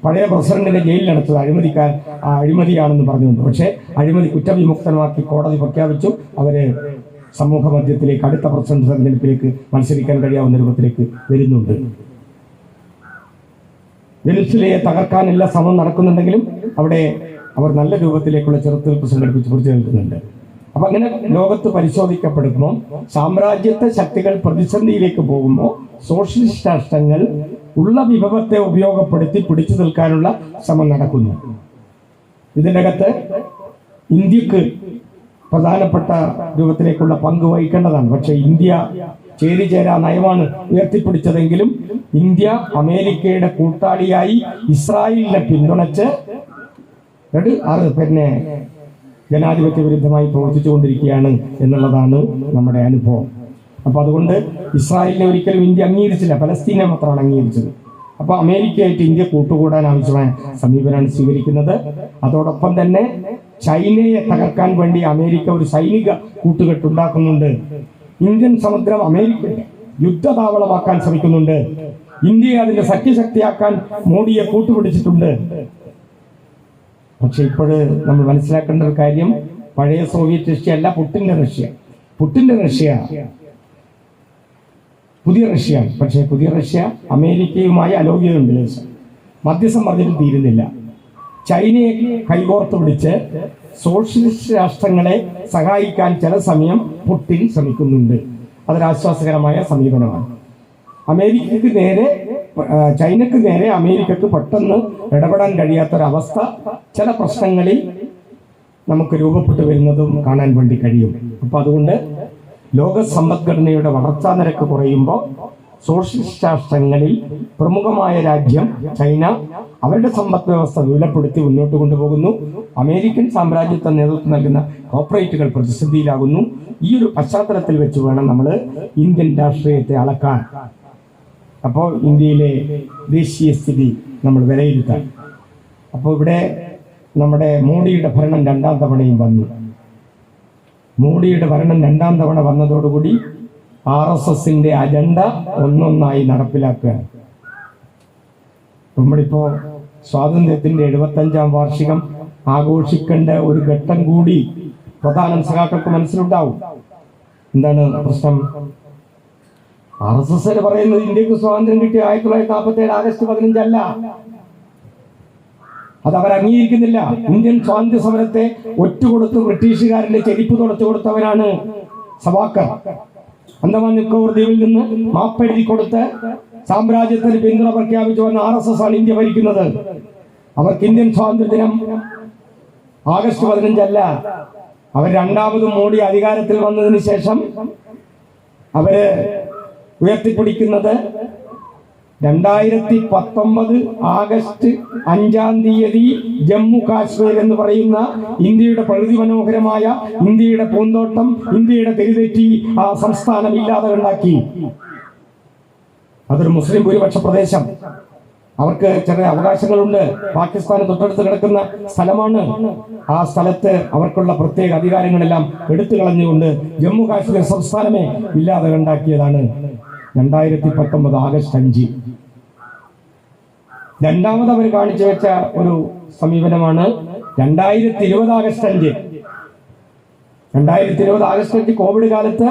പഴയ പ്രസിഡന്റിനെ ജയിലിലടച്ചത് അഴിമതിയാണെന്ന് പറഞ്ഞുകൊണ്ട്, പക്ഷേ അഴിമതി കുറ്റവിമുക്തമാക്കി കോടതി പ്രഖ്യാപിച്ചു. അവര് സമൂഹ മധ്യത്തിലേക്ക് അടുത്ത പ്രസിഡന്റ് തെരഞ്ഞെടുപ്പിലേക്ക് മത്സരിക്കാൻ കഴിയാവുന്ന രൂപത്തിലേക്ക് വരുന്നുണ്ട്. വെനിസ്വേലയെ തകർക്കാൻ എല്ലാ ശ്രമം നടക്കുന്നുണ്ടെങ്കിലും അവിടെ അവർ നല്ല രൂപത്തിലേക്കുള്ള ചെറുത്തുനിൽപ്പ് സംഘടിപ്പിച്ച് പിടിച്ചു നിൽക്കുന്നുണ്ട്. അപ്പൊ അങ്ങനെ ലോകത്ത് പരിശോധിക്കപ്പെടുമ്പോൾ സാമ്രാജ്യത്വ ശക്തികൾ പ്രതിസന്ധിയിലേക്ക് പോകുമ്പോൾ സോഷ്യലിസ്റ്റ് രാഷ്ട്രങ്ങൾ ഉള്ള വിഭവത്തെ ഉപയോഗപ്പെടുത്തി പിടിച്ചു നിൽക്കാനുള്ള ശ്രമം നടക്കുന്നു. ഇതിനകത്ത് ഇന്ത്യക്ക് പ്രധാനപ്പെട്ട രൂപത്തിലേക്കുള്ള പങ്ക് വഹിക്കേണ്ടതാണ്. പക്ഷെ ഇന്ത്യ ചേരിചേരാ നയമാണ് ഉയർത്തിപ്പിടിച്ചതെങ്കിലും ഇന്ത്യ അമേരിക്കയുടെ കൂട്ടാളിയായി ഇസ്രായേലിനെ പിന്തുണച്ച് ജനാധിപത്യ വിരുദ്ധമായി പ്രവർത്തിച്ചുകൊണ്ടിരിക്കുകയാണ് എന്നുള്ളതാണ് നമ്മുടെ അനുഭവം. അപ്പൊ അതുകൊണ്ട് ഇസ്രായേലിനെ ഒരിക്കലും ഇന്ത്യ അംഗീകരിച്ചില്ല, പലസ്തീനെ മാത്രമാണ് അംഗീകരിച്ചത്. അപ്പൊ അമേരിക്കയായിട്ട് ഇന്ത്യ കൂട്ടുകൂടാൻ ആവശ്യമായ സമീപനമാണ് സ്വീകരിക്കുന്നത്. അതോടൊപ്പം തന്നെ ചൈനയെ തകർക്കാൻ വേണ്ടി അമേരിക്ക ഒരു സൈനിക കൂട്ടുകെട്ടുണ്ടാക്കുന്നുണ്ട്. ഇന്ത്യൻ സമുദ്രം അമേരിക്ക യുദ്ധതാവളമാക്കാൻ ശ്രമിക്കുന്നുണ്ട്. ഇന്ത്യയെ അതിന്റെ സഖ്യശക്തിയാക്കാൻ മോഡിയെ കൂട്ടുപിടിച്ചിട്ടുണ്ട്. പക്ഷെ ഇപ്പോഴ് നമ്മൾ മനസ്സിലാക്കേണ്ട ഒരു കാര്യം, പഴയ സോവിയറ്റ് റഷ്യ അല്ല പുട്ടിന്റെ റഷ്യ പുതിയ റഷ്യ. പക്ഷേ പുതിയ റഷ്യ അമേരിക്കയുമായി അലോഗ്യതയുണ്ട്. മധ്യസ്ഥം പറഞ്ഞിട്ട് തീരുന്നില്ല. ചൈനയെ കൈകോർത്ത് പിടിച്ച് സോഷ്യലിസ്റ്റ് രാഷ്ട്രങ്ങളെ സഹായിക്കാൻ ചില സമയം പുട്ടിൻ ശ്രമിക്കുന്നുണ്ട്. അതൊരാശ്വാസകരമായ സമീപനമാണ്. ചൈനക്ക് നേരെ അമേരിക്കക്ക് പെട്ടെന്ന് ഇടപെടാൻ കഴിയാത്തൊരവസ്ഥ ചില പ്രശ്നങ്ങളിൽ നമുക്ക് രൂപപ്പെട്ടു വരുന്നതും കാണാൻ വേണ്ടി കഴിയും. അപ്പൊ അതുകൊണ്ട് ലോക സമ്പദ്ഘടനയുടെ വളർച്ചാ നിരക്ക് കുറയുമ്പോൾ സോഷ്യലിസ്റ്റ് രാഷ്ട്രങ്ങളിൽ പ്രമുഖമായ രാജ്യം ചൈന അവരുടെ സമ്പദ് വ്യവസ്ഥ വിപുലപ്പെടുത്തി മുന്നോട്ട് കൊണ്ടുപോകുന്നു. അമേരിക്കൻ സാമ്രാജ്യത്വ നേതൃത്വം നൽകുന്ന കോർപ്പറേറ്റുകൾ പ്രതിസന്ധിയിലാകുന്നു. ഈ ഒരു പശ്ചാത്തലത്തിൽ വെച്ച് വേണം നമ്മൾ ഇന്ത്യൻ രാഷ്ട്രീയത്തെ അളക്കാൻ. അപ്പോൾ ഇന്ത്യയിലെ ദേശീയ സ്ഥിതി നമ്മൾ വിലയിരുത്താൻ. അപ്പോൾ ഇവിടെ നമ്മുടെ മോഡിയുടെ ഭരണം രണ്ടാം തവണയും വന്നു. മോഡിയുടെ ഭരണം രണ്ടാം തവണ വന്നതോടുകൂടി RSSന്റെ അജണ്ട ഒന്നൊന്നായി നടപ്പിലാക്കുകയാണ്. നമ്മളിപ്പോ സ്വാതന്ത്ര്യത്തിന്റെ 75ാം വാർഷികം ആഘോഷിക്കേണ്ട ഒരു ഘട്ടം കൂടി പ്രധാന സഖാക്കൾക്ക് മനസ്സിലുണ്ടാവും. എന്താണ് പ്രശ്നം? RSS പറയുന്നത് ഇന്ത്യക്ക് സ്വാതന്ത്ര്യം കിട്ടിയ 1947 ആഗസ്റ്റ് 15 അല്ല. അത് അവർ അംഗീകരിക്കുന്നില്ല. ഇന്ത്യൻ സ്വാതന്ത്ര്യ സമരത്തെ ഒറ്റുകൊടുത്ത് ബ്രിട്ടീഷുകാരന്റെ ചെരിപ്പ് തുടച്ചു കൊടുത്തവരാണ് സവാക്കർ. അന്തമാൻ നിക്കോബാർ ദ്വീപിൽ നിന്ന് മാപ്പെഴുതി കൊടുത്ത് സാമ്രാജ്യത്തിന് പിന്തുണ പ്രഖ്യാപിച്ചു വന്ന RSS ആണ് ഇന്ത്യ ഭരിക്കുന്നത്. അവർക്ക് ഇന്ത്യൻ സ്വാതന്ത്ര്യദിനം ആഗസ്റ്റ് 15 അവർ രണ്ടാമതും മോഡി അധികാരത്തിൽ വന്നതിന് ശേഷം അവര് ഉയർത്തിപ്പിടിക്കുന്നത് 2019 ആഗസ്റ്റ് 5 ജമ്മു കാശ്മീർ എന്ന് പറയുന്ന ഇന്ത്യയുടെ പ്രകൃതി മനോഹരമായ ഇന്ത്യയുടെ പൂന്തോട്ടം, ഇന്ത്യയുടെ തിരുതെറ്റി ആ സംസ്ഥാനം ഇല്ലാതെ ഉണ്ടാക്കി. അതൊരു മുസ്ലിം ഭൂരിപക്ഷ പ്രദേശം. അവർക്ക് ചെറിയ അവകാശങ്ങളുണ്ട്. പാകിസ്ഥാന് തൊട്ടടുത്ത് കിടക്കുന്ന സ്ഥലമാണ്. ആ സ്ഥലത്ത് അവർക്കുള്ള പ്രത്യേക അധികാരങ്ങളെല്ലാം എടുത്തു കളഞ്ഞുകൊണ്ട് ജമ്മു കാശ്മീർ സംസ്ഥാനമേ ഇല്ലാതെ ഉണ്ടാക്കിയതാണ് 2019 ആഗസ്റ്റ് 5. രണ്ടാമത് അവർ കാണിച്ചു വെച്ച ഒരു സമീപനമാണ് 2020 ആഗസ്റ്റ് 5. 2020 ആഗസ്റ്റ് 5 കോവിഡ് കാലത്ത്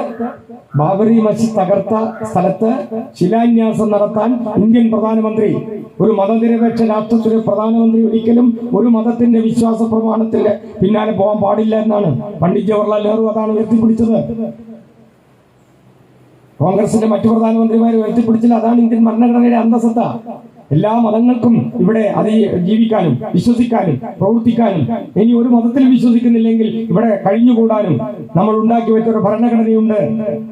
ബാബറി മസ്ജിദ് തകർത്ത സ്ഥലത്ത് ശിലാന്യാസം നടത്താൻ ഇന്ത്യൻ പ്രധാനമന്ത്രി, ഒരു മതനിരപേക്ഷ രാഷ്ട്രത്തിലെ പ്രധാനമന്ത്രി ഒരിക്കലും ഒരു മതത്തിന്റെ വിശ്വാസ പ്രമാണത്തിന്റെ പിന്നാലെ പോകാൻ പാടില്ല എന്നാണ് പണ്ഡിറ്റ് ജവഹർലാൽ നെഹ്റു അതാണ് ഉയർത്തിപ്പിടിച്ചത്. കോൺഗ്രസിന്റെ മറ്റു പ്രധാനമന്ത്രിമാരെ ഉയർത്തിപ്പിടിച്ചില്ല. അതാണ് ഇന്ത്യൻ ഭരണഘടനയുടെ അന്തസത്ത. എല്ലാ മതങ്ങൾക്കും ഇവിടെ ജീവിക്കാനും വിശ്വസിക്കാനും പ്രവർത്തിക്കാനും, ഇനി ഒരു മതത്തിൽ വിശ്വസിക്കുന്നില്ലെങ്കിൽ ഇവിടെ കഴിഞ്ഞുകൂടാനും നമ്മൾ ഉണ്ടാക്കി വെച്ച ഒരു ഭരണഘടനയുണ്ട്.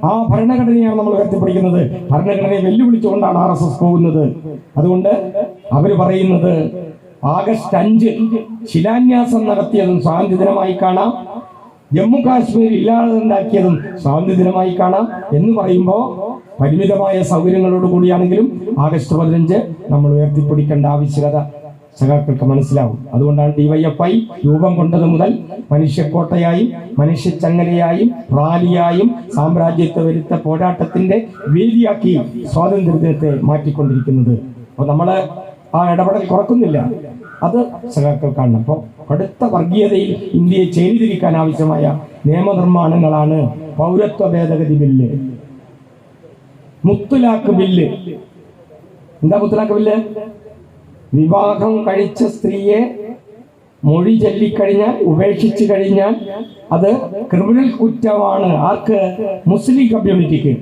ആ ഭരണഘടനയാണ് നമ്മൾ ഉയർത്തിപ്പിടിക്കുന്നത്. ഭരണഘടനയെ വെല്ലുവിളിച്ചുകൊണ്ടാണ് RSS പോകുന്നത്. അതുകൊണ്ട് അവർ പറയുന്നത് ആഗസ്റ്റ് 5 ശിലാന്യാസം നടത്തിയതും സ്വാതന്ത്ര്യദിനമായി കാണാം, ജമ്മു കാശ്മീർ ഇല്ലാതെ ഉണ്ടാക്കിയതും സ്വാതന്ത്ര്യദിനമായി കാണാം എന്ന് പറയുമ്പോൾ പരിമിതമായ സൗകര്യങ്ങളോട് കൂടിയാണെങ്കിലും ആഗസ്റ്റ് 15 നമ്മൾ ഉയർത്തിപ്പിടിക്കേണ്ട ആവശ്യകത സഖാക്കൾക്ക് മനസ്സിലാവും. അതുകൊണ്ടാണ് DYFI രൂപം കൊണ്ടത് മുതൽ മനുഷ്യക്കോട്ടയായും മനുഷ്യച്ചങ്ങലയായും റാലിയായും സാമ്രാജ്യത്വ വിരുദ്ധ പോരാട്ടത്തിന്റെ വേദിയാക്കി സ്വാതന്ത്ര്യദിനത്തെ മാറ്റിക്കൊണ്ടിരിക്കുന്നത്. അപ്പോൾ നമ്മള് ആ ഇടപെടൽ കുറക്കുന്നില്ല. അത് സഖാക്കൾ കാണണം. അപ്പോൾ കടുത്ത വർഗീയതയിൽ ഇന്ത്യയെ ചേരിതിരിക്കാൻ ആവശ്യമായ നിയമനിർമ്മാണങ്ങളാണ് പൗരത്വ ഭേദഗതി ബില്ല്, മുത്തലാഖ് ബില്ല്. എന്താ മുത്തലാഖ് ബില്ല്? വിവാഹം കഴിച്ച സ്ത്രീയെ മൊഴി ചൊല്ലിക്കഴിഞ്ഞാൽ, ഉപേക്ഷിച്ചു കഴിഞ്ഞാൽ അത് ക്രിമിനൽ കുറ്റമാണ്. ആർക്ക്? മുസ്ലിം കമ്മ്യൂണിറ്റിക്ക്.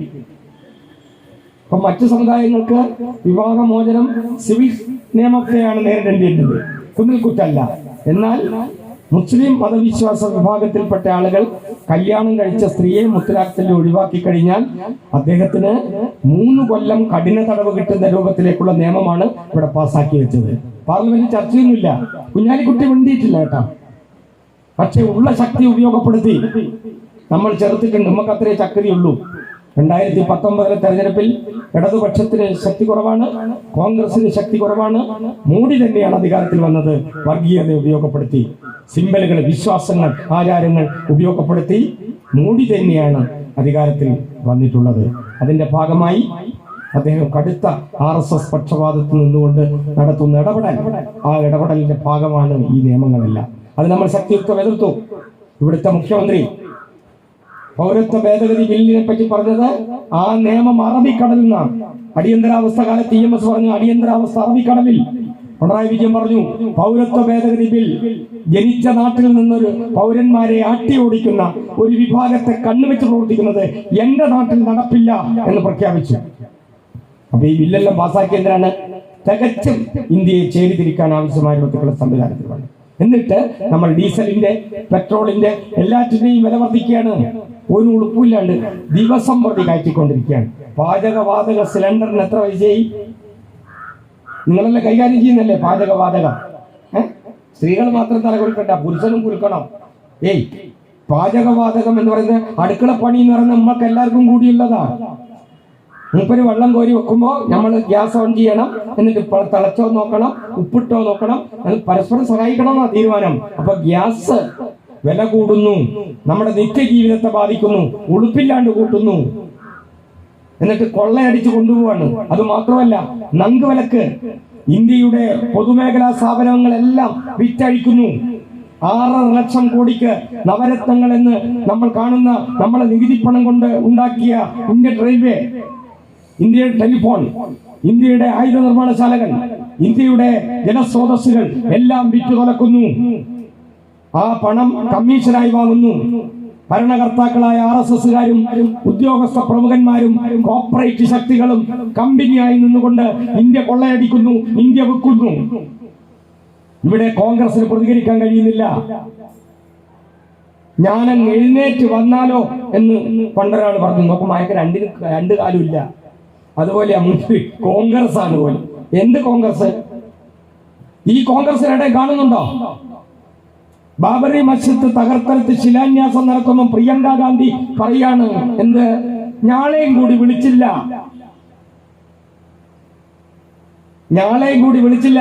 അപ്പൊ മറ്റു സമുദായങ്ങൾക്ക് വിവാഹമോചനം സിവിൽ നിയമത്തെയാണ് നേരിടേണ്ടിയിരുന്നത്, ക്രിമിനൽ കുറ്റമല്ല. എന്നാൽ മുസ്ലിം മതവിശ്വാസ വിഭാഗത്തിൽപ്പെട്ട ആളുകൾ കല്യാണം കഴിച്ച സ്ത്രീയെ മുത്തലാഖിൽ ഒഴിവാക്കി കഴിഞ്ഞാൽ അദ്ദേഹത്തിന് 3 കൊല്ലം കഠിന തടവ് കിട്ടുന്ന രൂപത്തിലേക്കുള്ള നിയമമാണ് ഇവിടെ പാസ്സാക്കി വെച്ചത്. പാർലമെന്റിൽ ചർച്ചയൊന്നുമില്ല. കുഞ്ഞാലിക്കുട്ടി വേണ്ടിയിട്ടില്ല കേട്ടോ. പക്ഷെ ഉള്ള ശക്തി ഉപയോഗപ്പെടുത്തി നമ്മൾ ചെറുത്തിട്ടുണ്ട്. നമുക്ക് അത്രേ ശക്തിയുള്ളൂ. 2019 തെരഞ്ഞെടുപ്പിൽ ഇടതുപക്ഷത്തിന് ശക്തി കുറവാണ്, കോൺഗ്രസിന് ശക്തി കുറവാണ്. മോഡി തന്നെയാണ് അധികാരത്തിൽ വന്നത്. വർഗീയത ഉപയോഗപ്പെടുത്തി, സിംബലുകൾ, വിശ്വാസങ്ങൾ, ആചാരങ്ങൾ ഉപയോഗപ്പെടുത്തി മോഡി തന്നെയാണ് അധികാരത്തിൽ വന്നിട്ടുള്ളത്. അതിന്റെ ഭാഗമായി അദ്ദേഹം കടുത്ത RSS പക്ഷപാതത്തിൽ നിന്നുകൊണ്ട് നടത്തുന്ന ഇടപെടൽ, ആ ഇടപെടലിന്റെ ഭാഗമാണ് ഈ നിയമങ്ങളെല്ലാം. അത് നമ്മൾ ശക്തിയുക്തം എതിർത്തു. ഇവിടുത്തെ മുഖ്യമന്ത്രി പൗരത്വ ഭേദഗതി ബില്ലിനെ പറ്റി പറഞ്ഞത് ആ നിയമം അറബിക്കടലിൽ നിന്നാണ്. അടിയന്തരാവസ്ഥ കാലത്ത് EMS പറഞ്ഞു അടിയന്തരാവസ്ഥ അറബിക്കടലിൽ. പിണറായി വിജയൻ പറഞ്ഞു പൗരത്വ ഭേദഗതി ബിൽ ജനിച്ച നാട്ടിൽ നിന്നൊരു പൗരന്മാരെ ആട്ടി ഓടിക്കുന്ന ഒരു വിഭാഗത്തെ കണ്ണുവെച്ച് പ്രവർത്തിക്കുന്നത് എന്റെ നാട്ടിൽ നടപ്പില്ല എന്ന് പ്രഖ്യാപിച്ചു. അപ്പൊ ഈ ബില്ലെല്ലാം പാസ്സാക്കിയതിനാണ് തികച്ചും ഇന്ത്യയെ ചേരിതിരിക്കാൻ ആവശ്യമായ രൂപത്തിലുള്ള സംവിധാനത്തിലാണ്. എന്നിട്ട് നമ്മൾ ഡീസലിന്റെ, പെട്രോളിന്റെ എല്ലാറ്റിന്റെയും വില വർദ്ധിക്കുകയാണ്. ഒരു ഉളുപ്പില്ലാണ്ട് ദിവസം പ്രതി കയറ്റിക്കൊണ്ടിരിക്കുകയാണ്. പാചകവാതക സിലിണ്ടറിന് എത്ര പൈസയായി? നിങ്ങളെല്ലാം കൈകാര്യം ചെയ്യുന്നല്ലേ പാചകവാതകം? സ്ത്രീകൾ മാത്രം തല കുലുക്കണ്ട, പുരുഷനും കുലുക്കണം. പാചകവാതകം എന്ന് പറയുന്നത് അടുക്കളപ്പണി എന്ന് പറയുന്നത് നമ്മൾക്ക് എല്ലാവർക്കും കൂടിയുള്ളതാ. മൂപ്പര് വെള്ളം കോരി വെക്കുമ്പോൾ നമ്മൾ ഗ്യാസ് ഓൺ ചെയ്യണം, എന്നിട്ട് തിളച്ചോ നോക്കണം, ഉപ്പിട്ടോ നോക്കണം, അത് പരസ്പരം സഹായിക്കണമെന്നാണ് തീരുമാനം. അപ്പൊ ഗ്യാസ് വില കൂടുന്നു, നമ്മുടെ നിത്യജീവിതത്തെ ബാധിക്കുന്നു, ഉളുപ്പില്ലാണ്ട് കൂട്ടുന്നു, എന്നിട്ട് കൊള്ളയടിച്ച് കൊണ്ടുപോവാണ്. അത് മാത്രമല്ല നങ്ക് വിലക്ക് ഇന്ത്യയുടെ പൊതുമേഖലാ സ്ഥാപനങ്ങളെല്ലാം വിറ്റഴിക്കുന്നു. 6.5 ലക്ഷം കോടിക്ക് നവരത്നങ്ങൾ എന്ന് നമ്മൾ കാണുന്ന നമ്മളെ നികുതിപ്പണം കൊണ്ട് ഉണ്ടാക്കിയ ഇന്ത്യൻ റെയിൽവേ, ഇന്ത്യയുടെ ടെലിഫോൺ, ഇന്ത്യയുടെ ആയുധ നിർമ്മാണശാലകൾ, ഇന്ത്യയുടെ ജലസ്രോതസ്സുകൾ എല്ലാം വിറ്റു തുലക്കുന്നു. ആ പണം കമ്മീഷനായി വാങ്ങുന്നു. ഭരണകർത്താക്കളായ RSSകാരും ഉദ്യോഗസ്ഥ പ്രമുഖന്മാരും കോർപ്പറേറ്റ് ശക്തികളും കമ്പനിയായി നിന്നുകൊണ്ട് ഇന്ത്യ കൊള്ളയടിക്കുന്നു, ഇന്ത്യ വിൽക്കുന്നു. ഇവിടെ കോൺഗ്രസിന് പ്രതികരിക്കാൻ കഴിയുന്നില്ല. ഞാനങ്ങ് എഴുന്നേറ്റ് വന്നാലോ എന്ന് പണ്ടൊരാൾ പറഞ്ഞു. നോക്കുമ്പോൾ അയാൾക്ക് രണ്ട് കാലും ഇല്ല. അതുപോലെ കോൺഗ്രസ് ആണ് പോലും. എന്ത് കോൺഗ്രസ്? ഈ കോൺഗ്രസിനിടെ കാണുന്നുണ്ടോ? ബാബറി മസ്ജിദ് തകർത്തെടുത്ത് ശിലാന്യാസം നടക്കുമ്പോൾ പ്രിയങ്ക ഗാന്ധി പറയാണ്, എന്ത്, ഞാളെയും കൂടി വിളിച്ചില്ല, ഞാളെയും കൂടി വിളിച്ചില്ല.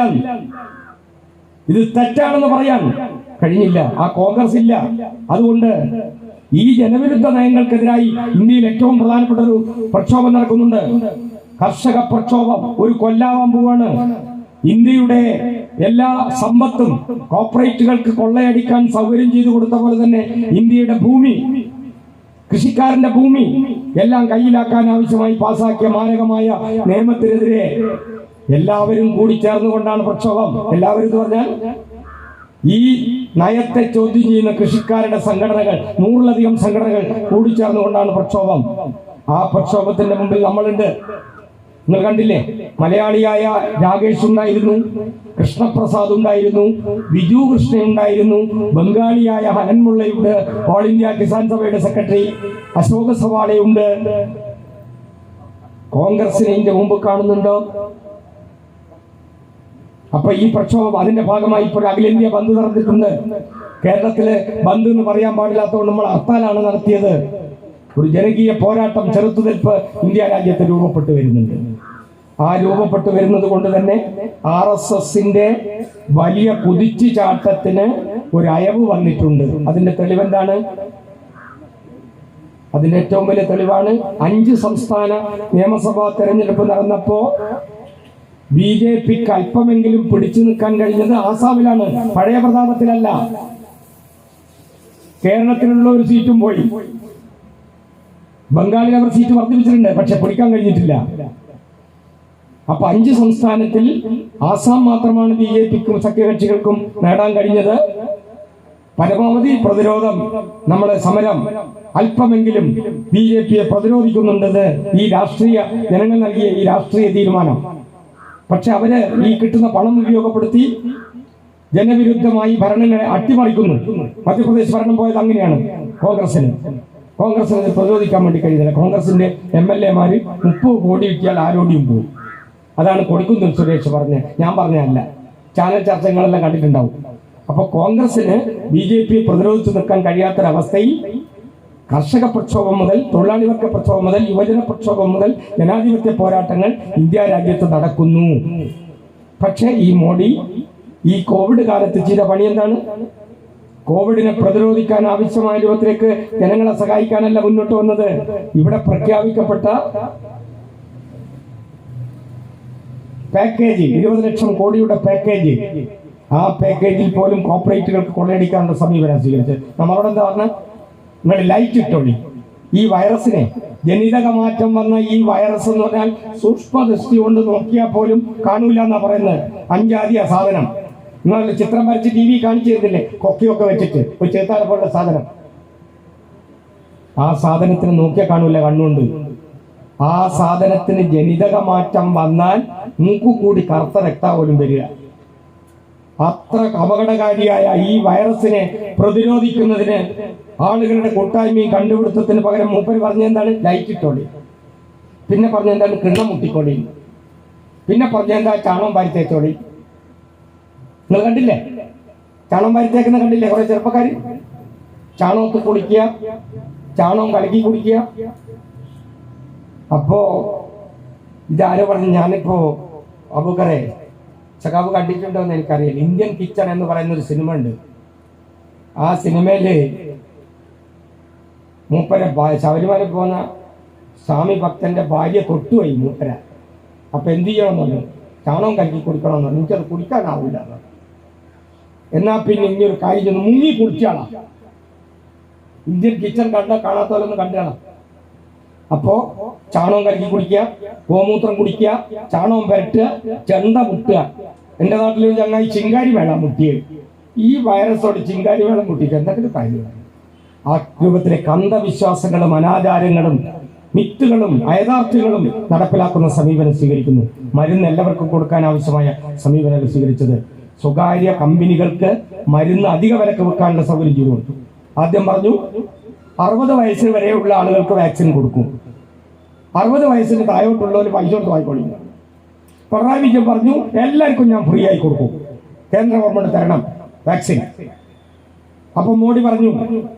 ഇത് തെറ്റാണെന്ന് പറയാൻ കഴിഞ്ഞില്ല. ആ കോൺഗ്രസ് ഇല്ല. അതുകൊണ്ട് ഈ ജനവിരുദ്ധ നയങ്ങൾക്കെതിരായി ഇന്ത്യയിൽ ഏറ്റവും പ്രധാനപ്പെട്ട ഒരു പ്രക്ഷോഭം നടക്കുന്നുണ്ട്. കർഷക പ്രക്ഷോഭം. ഒരു കൊല്ലാവാൻ പോവാണ്. ഇന്ത്യയുടെ എല്ലാ സമ്പത്തും കോർപ്പറേറ്റുകൾക്ക് കൊള്ളയടിക്കാൻ സൗകര്യം ചെയ്തു കൊടുത്ത പോലെ തന്നെ ഇന്ത്യയുടെ ഭൂമി, കൃഷിക്കാരന്റെ ഭൂമി എല്ലാം കയ്യിലാക്കാൻ ആവശ്യമായി പാസാക്കിയ മാരകമായ നിയമത്തിനെതിരെ എല്ലാവരും കൂടി ചേർന്നുകൊണ്ടാണ് പ്രക്ഷോഭം. എല്ലാവരും എന്ന് പറഞ്ഞാൽ ഈ നയത്തെ ചോദ്യം ചെയ്യുന്ന കൃഷിക്കാരുടെ സംഘടനകൾ, 100-ലധികം സംഘടനകൾ കൂടിച്ചേർന്നുകൊണ്ടാണ് പ്രക്ഷോഭം. ആ പ്രക്ഷോഭത്തിന്റെ മുമ്പിൽ നമ്മളുണ്ട്. നിങ്ങൾ കണ്ടില്ലേ, മലയാളിയായ രാകേഷ് ഉണ്ടായിരുന്നു, കൃഷ്ണപ്രസാദ് ഉണ്ടായിരുന്നു, ബിജു കൃഷ്ണ ഉണ്ടായിരുന്നു, ബംഗാളിയായ ഹനൻമുള്ളയുണ്ട്, ഓൾ ഇന്ത്യ കിസാൻ സഭയുടെ സെക്രട്ടറി അശോക് സവാളയുണ്ട്. കോൺഗ്രസിനെ ഇതിന്റെ മുമ്പ് കാണുന്നുണ്ടോ? അപ്പൊ ഈ പ്രക്ഷോഭം അതിന്റെ ഭാഗമായി ഇപ്പോൾ അഖിലേന്ത്യാ ബന്ദ് നടന്നിട്ടുണ്ട്. കേരളത്തില് ബന്ദ് എന്ന് പറയാൻ പാടില്ലാത്തതുകൊണ്ട് നമ്മൾ ഹർത്താലാണ് നടത്തിയത്. ഒരു ജനകീയ പോരാട്ടം, ചെറുത്തുനിൽപ്പ് ഇന്ത്യ രാജ്യത്ത് രൂപപ്പെട്ടു വരുന്നുണ്ട്. ആ രൂപപ്പെട്ടു വരുന്നത് കൊണ്ട് തന്നെ RSSന്റെ വലിയ കുതിച്ചുചാട്ടത്തിന് ഒരു അയവ് വന്നിട്ടുണ്ട്. അതിന്റെ തെളിവെന്താണ്? അതിന്റെ ഏറ്റവും വലിയ തെളിവാണ് 5 സംസ്ഥാന നിയമസഭാ തെരഞ്ഞെടുപ്പ് നടന്നപ്പോ BJPക്ക് അല്പമെങ്കിലും പിടിച്ചു നിൽക്കാൻ കഴിഞ്ഞത് ആസാമിലാണ്, പഴയ പ്രതാപത്തിലല്ല. കേരളത്തിലുള്ള ഒരു സീറ്റും പോയി. ബംഗാളിൽ അവർ സീറ്റ് വർദ്ധിപ്പിച്ചിട്ടുണ്ട്, പക്ഷെ പിടിക്കാൻ കഴിഞ്ഞിട്ടില്ല. അപ്പൊ 5 സംസ്ഥാനത്തിൽ ആസാം മാത്രമാണ് BJPക്കും സഖ്യകക്ഷികൾക്കും നേടാൻ കഴിഞ്ഞത്. പരമാവധി പ്രതിരോധം, നമ്മുടെ സമരം അല്പമെങ്കിലും BJPയെ പ്രതിരോധിക്കുന്നുണ്ടെന്ന് ഈ രാഷ്ട്രീയ ജനങ്ങൾ നൽകിയ ഈ രാഷ്ട്രീയ തീരുമാനം. പക്ഷെ അവര് ഈ കിട്ടുന്ന പണം ഉപയോഗപ്പെടുത്തി ജനവിരുദ്ധമായി ഭരണങ്ങളെ അട്ടിമറിക്കുന്നു. മധ്യപ്രദേശ് ഭരണം പോയത് അങ്ങനെയാണ്. കോൺഗ്രസിന് പ്രതിരോധിക്കാൻ വേണ്ടി കഴിയുന്നില്ല. കോൺഗ്രസിന്റെ MLA-മാര് 30 കോടി കിട്ടിയാൽ ആരോഗ്യം പോകും. അതാണ് കൊടിക്കുന്നിൽ സുരേഷ് പറഞ്ഞത്, ഞാൻ പറഞ്ഞതല്ല. ചാനൽ ചർച്ചകളെല്ലാം കണ്ടിട്ടുണ്ടാവും. അപ്പൊ കോൺഗ്രസിന് BJPയെ പ്രതിരോധിച്ചു നിൽക്കാൻ കഴിയാത്തൊരവസ്ഥയിൽ കർഷക പ്രക്ഷോഭം മുതൽ, തൊഴിലാളി വർഗ പ്രക്ഷോഭം മുതൽ, യുവജന പ്രക്ഷോഭം മുതൽ ജനാധിപത്യ പോരാട്ടങ്ങൾ ഇന്ത്യ രാജ്യത്ത് നടക്കുന്നു. പക്ഷേ ഈ മോഡി ഈ കോവിഡ് കാലത്ത് ചെയ്ത പണി എന്താണ്? കോവിഡിനെ പ്രതിരോധിക്കാൻ ആവശ്യമായ രൂപത്തിലേക്ക് ജനങ്ങളെ സഹായിക്കാനല്ല മുന്നോട്ട് വന്നത്. ഇവിടെ പ്രഖ്യാപിക്കപ്പെട്ട പാക്കേജ്, 20 ലക്ഷം കോടിയുടെ പാക്കേജ്, ആ പാക്കേജിൽ പോലും കോർപ്പറേറ്റുകൾക്ക് കൊള്ളയടിക്കാനുള്ള സമീപനം സ്വീകരിച്ചത്. നമ്മളോട് എന്താ പറഞ്ഞ, നിങ്ങൾ ലൈറ്റ് ഇട്ടോളി. ഈ വൈറസിനെ, ജനിതക മാറ്റം വന്ന ഈ വൈറസ് എന്ന് പറഞ്ഞാൽ സൂക്ഷ്മദൃഷ്ടി കൊണ്ട് നോക്കിയാൽ പോലും കാണൂല എന്നാ പറയുന്നത്. 5 ആദ്യ സാധനം നിങ്ങൾ ചിത്രം വരച്ച് TV കാണിച്ചു തരുന്നില്ലേ, കൊക്കിയൊക്കെ വെച്ചിട്ട് ഒരു ചേത്താനെ പോലുള്ള സാധനം. ആ സാധനത്തിന് നോക്കിയാൽ കാണൂല കണ്ണുകൊണ്ട്. ആ സാധനത്തിന് ജനിതക മാറ്റം വന്നാൽ മൂക്കുകൂടി കറുത്ത രക്തം പോലും വരിക. അത്ര അപകടകാരിയായ ഈ വൈറസിനെ പ്രതിരോധിക്കുന്നതിന് ആളുകളുടെ കൂട്ടായ്മയും കണ്ടുപിടുത്തത്തിന് പകരം മൂപ്പര് പറഞ്ഞെന്താണ്? ലൈറ്റ് ഇട്ടോളി. പിന്നെ പറഞ്ഞെന്താണ്? കിണ്ണം മുട്ടിക്കോളി. പിന്നെ പറഞ്ഞെന്താ? ചാണകം വാരി തേച്ചോളി. നിങ്ങൾ കണ്ടില്ലേ ചാണകം വാരി തേക്കുന്ന? കണ്ടില്ലേ കുറെ ചെറുപ്പക്കാർ ചാണകത്ത് കുടിക്കുക, ചാണകം കലക്കി കുടിക്കുക. അപ്പോ ഇതാരോ പറഞ്ഞു, ഞാനിപ്പോ അബൂക്കറെ സഖാബ് കണ്ടിട്ടുണ്ടോ എന്ന് എനിക്കറിയില്ല. ഇന്ത്യൻ കിച്ചൺ എന്ന് പറയുന്ന ഒരു സിനിമ ഉണ്ട്. ആ സിനിമയില് മൂപ്പര ശബരിമല പോകുന്ന സ്വാമി ഭക്തന്റെ ഭാര്യ തൊട്ടുപോയി മൂപ്പര. അപ്പൊ എന്ത് ചെയ്യണമെന്നു? ചാണകം കലക്കി കുടിക്കണമെന്നു. എനിക്കത് കുടിക്കാനാവില്ല. എന്നാ പിന്നെ ഇനിയൊരു കാര്യം ചെന്ന് മുങ്ങി കുടിച്ചാളാ. ഇന്ത്യൻ കിച്ചൺ കാണാത്തവരൊന്ന് കണ്ടാണ്. അപ്പോ ചാണകം കലക്കി കുടിക്കുക, ഗോമൂത്രം കുടിക്കുക, ചാണകം പരട്ടുക, ചെണ്ട മുട്ടുക. എന്റെ നാട്ടിലൊരു ചങ്ങായി ചിങ്കാരി വേണം മുട്ടിയത്. ഈ വൈറസോട് ചിങ്കാരി വേളം മുട്ടിയിട്ട് എന്തെങ്കിലും കാര്യമാണ്. ആ രൂപത്തിലെ അന്ധവിശ്വാസങ്ങളും അനാചാരങ്ങളും മിത്തുകളും അയഥാർത്ഥ്യങ്ങളും നടപ്പിലാക്കുന്ന സമീപനം സ്വീകരിക്കുന്നു. മരുന്ന് എല്ലാവർക്കും കൊടുക്കാൻ ആവശ്യമായ സമീപനം സ്വീകരിച്ചത് സ്വകാര്യ കമ്പനികൾക്ക് മരുന്ന് അധിക വിലക്ക് വെക്കാനുള്ള സൗകര്യം ചെയ്തു കൊടുത്തു. ആദ്യം പറഞ്ഞു 60 വയസ്സ് വരെയുള്ള ആളുകൾക്ക് വാക്സിൻ കൊടുക്കും, 60 വയസ്സിന് താഴോട്ടുള്ളവർ പൈസ കൊടുത്ത് വാങ്ങിക്കൊള്ളില്ല. പിണറായി വിജയൻ പറഞ്ഞു എല്ലാവർക്കും ഞാൻ ഫ്രീ ആയി കൊടുക്കും, കേന്ദ്ര ഗവൺമെന്റ് തരണം വാക്സിൻ. അപ്പൊ മോഡി പറഞ്ഞു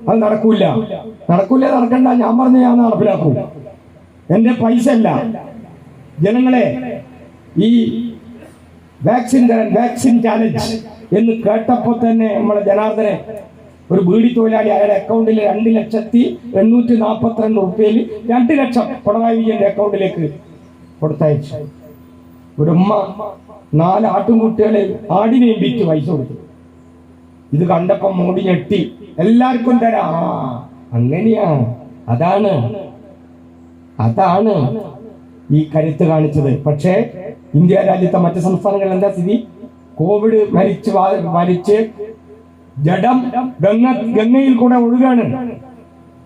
അത് നടക്കൂല, നടക്കണ്ട, ഞാൻ പറഞ്ഞ ഞാൻ നടപ്പിലാക്കൂ, എന്റെ പൈസ അല്ല. ജനങ്ങളെ, ഈ വാക്സിൻ ചാലഞ്ച് എന്ന് കേട്ടപ്പോൾ തന്നെ നമ്മളെ ജനാർദ്ദനെ, ഒരു ബീഡി തൊഴിലാളി, അയാളുടെ അക്കൗണ്ടിൽ 2,842 റുപ്യയിൽ 2 ലക്ഷം പിണറായി വിജയന്റെ അക്കൗണ്ടിലേക്ക് കൊടുത്തയച്ചു. ഒരു ഉമ്മ 4 ആട്ടുംകുട്ടികളെ ആടിനെയും വിറ്റ് പൈസ കൊടുത്തു. ഇത് കണ്ടപ്പോ മോഡി ഞെട്ടി, എല്ലാവർക്കും തരാ. അങ്ങനെയാ, അതാണ് ഈ കരുത്ത് കാണിച്ചത്. പക്ഷേ ഇന്ത്യ രാജ്യത്തെ മറ്റ് സംസ്ഥാനങ്ങളിൽ എന്താ സ്ഥിതി? കോവിഡ് മരിച്ച് ജഡം ഗംഗയിൽ കൂടെ ഒഴുകാണ്.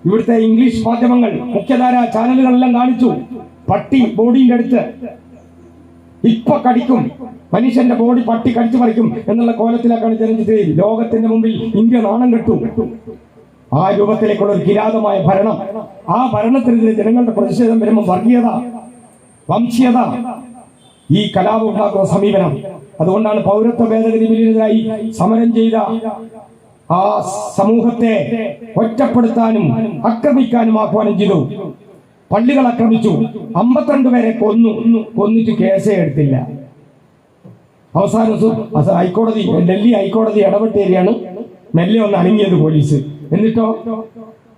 ഇവിടുത്തെ ഇംഗ്ലീഷ് മാധ്യമങ്ങൾ, മുഖ്യധാര ചാനലുകളെല്ലാം കാണിച്ചു, പട്ടി ബോഡിന്റെ അടുത്ത് ഇപ്പൊ കടിക്കും, മനുഷ്യന്റെ ബോഡി പട്ടി കടിച്ചു പറിക്കും എന്നുള്ള കോലത്തിലേക്കാണ് ജനിച്ചത്. ലോകത്തിന്റെ മുമ്പിൽ ഇന്ത്യ നാണം കെട്ടു. ആ രൂപത്തിലേക്കുള്ള ഒരു കിരാതമായ ഭരണം, ആ ഭരണത്തിനെതിരെ ജനങ്ങളുടെ പ്രതിഷേധം വരുമ്പോൾ വർഗീയത, വംശീയത, ഈ കലാപം ഉണ്ടാക്കുന്ന സമീപനം. അതുകൊണ്ടാണ് പൗരത്വ ഭേദഗതി ബില്ലിനെതിരായി സമരം ചെയ്ത ആ സമൂഹത്തെ ഒറ്റപ്പെടുത്താനും ആക്രമിക്കാനും ആഹ്വാനം ചെയ്തു. പള്ളികൾ ആക്രമിച്ചു, 52 പേരെ കൊന്നിട്ട് കേസേ എടുത്തില്ല. അവസാനം ഹൈക്കോടതി, ഡൽഹി ഹൈക്കോടതി ഇടപെട്ടേരിയാണ് മെല്ലെ ഒന്ന് അണങ്ങിയത് പോലീസ്. എന്നിട്ടോ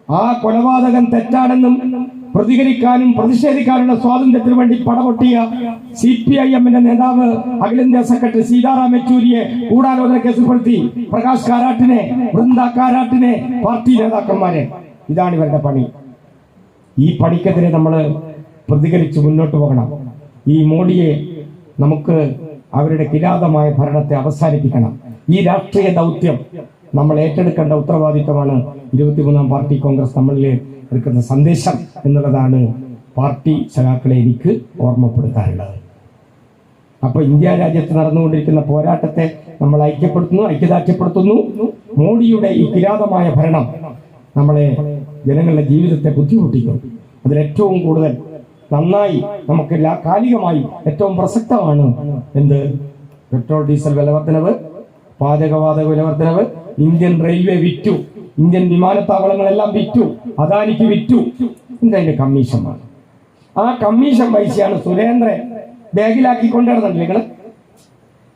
ആ കൊലപാതകം തെറ്റാണെന്നും പ്രതികരിക്കാനും പ്രതിഷേധിക്കാനുള്ള സ്വാതന്ത്ര്യത്തിന് വേണ്ടി പടപൊട്ടിയ CPIM-ന്റെ നേതാവ് അഖിലേന്ത്യാ സെക്രട്ടറി സീതാറാം യെച്ചൂരിയെ ഗൂഢാലോചന കേസിൽപ്പെടുത്തി. പ്രകാശ് കാരാട്ടിനെ, വൃന്ദ കാരാട്ടിനെ, പാർട്ടി നേതാക്കന്മാരെ. ഇതാണ് ഇവരുടെ പണി. ഈ പണിക്കെതിരെ നമ്മൾ പ്രതികരിച്ച് മുന്നോട്ട് പോകണം. ഈ മോഡിയെ നമുക്ക് അവരുടെ കിരാതമായ ഭരണത്തെ അവസാനിപ്പിക്കണം. ഈ രാഷ്ട്രീയ ദൗത്യം നമ്മൾ ഏറ്റെടുക്കേണ്ട ഉത്തരവാദിത്തമാണ് 23-ാം പാർട്ടി കോൺഗ്രസ് നമ്മളിൽ എടുക്കുന്ന സന്ദേശം എന്നുള്ളതാണ് പാർട്ടി സഖാക്കളെ എനിക്ക് ഓർമ്മപ്പെടുത്താനുള്ളത്. അപ്പൊ ഇന്ത്യ രാജ്യത്ത് നടന്നുകൊണ്ടിരിക്കുന്ന പോരാട്ടത്തെ നമ്മൾ ഐക്യദാർഢ്യപ്പെടുത്തുന്നു. മോഡിയുടെ ഈ കിരാതമായ ഭരണം നമ്മളെ, ജനങ്ങളുടെ ജീവിതത്തെ ബുദ്ധിമുട്ടിക്കും. അതിലേറ്റവും കൂടുതൽ നന്നായി നമുക്ക് കാലികമായി ഏറ്റവും പ്രസക്തമാണ് എന്ത്? പെട്രോൾ ഡീസൽ വിലവർദ്ധനവ്, പാചകവാതക വിലവർദ്ധനവ്, ഇന്ത്യൻ റെയിൽവേ വിറ്റു, ഇന്ത്യൻ വിമാനത്താവളങ്ങളെല്ലാം വിറ്റു, അദാനിക്ക് വിറ്റു. ഇതിന്റെ കമ്മീഷനാണ്. ആ കമ്മീഷൻ പൈസയാണ് സുരേന്ദ്രൻ ബാഗിലാക്കി കൊണ്ടുവരുന്നുണ്ട്. നിങ്ങള്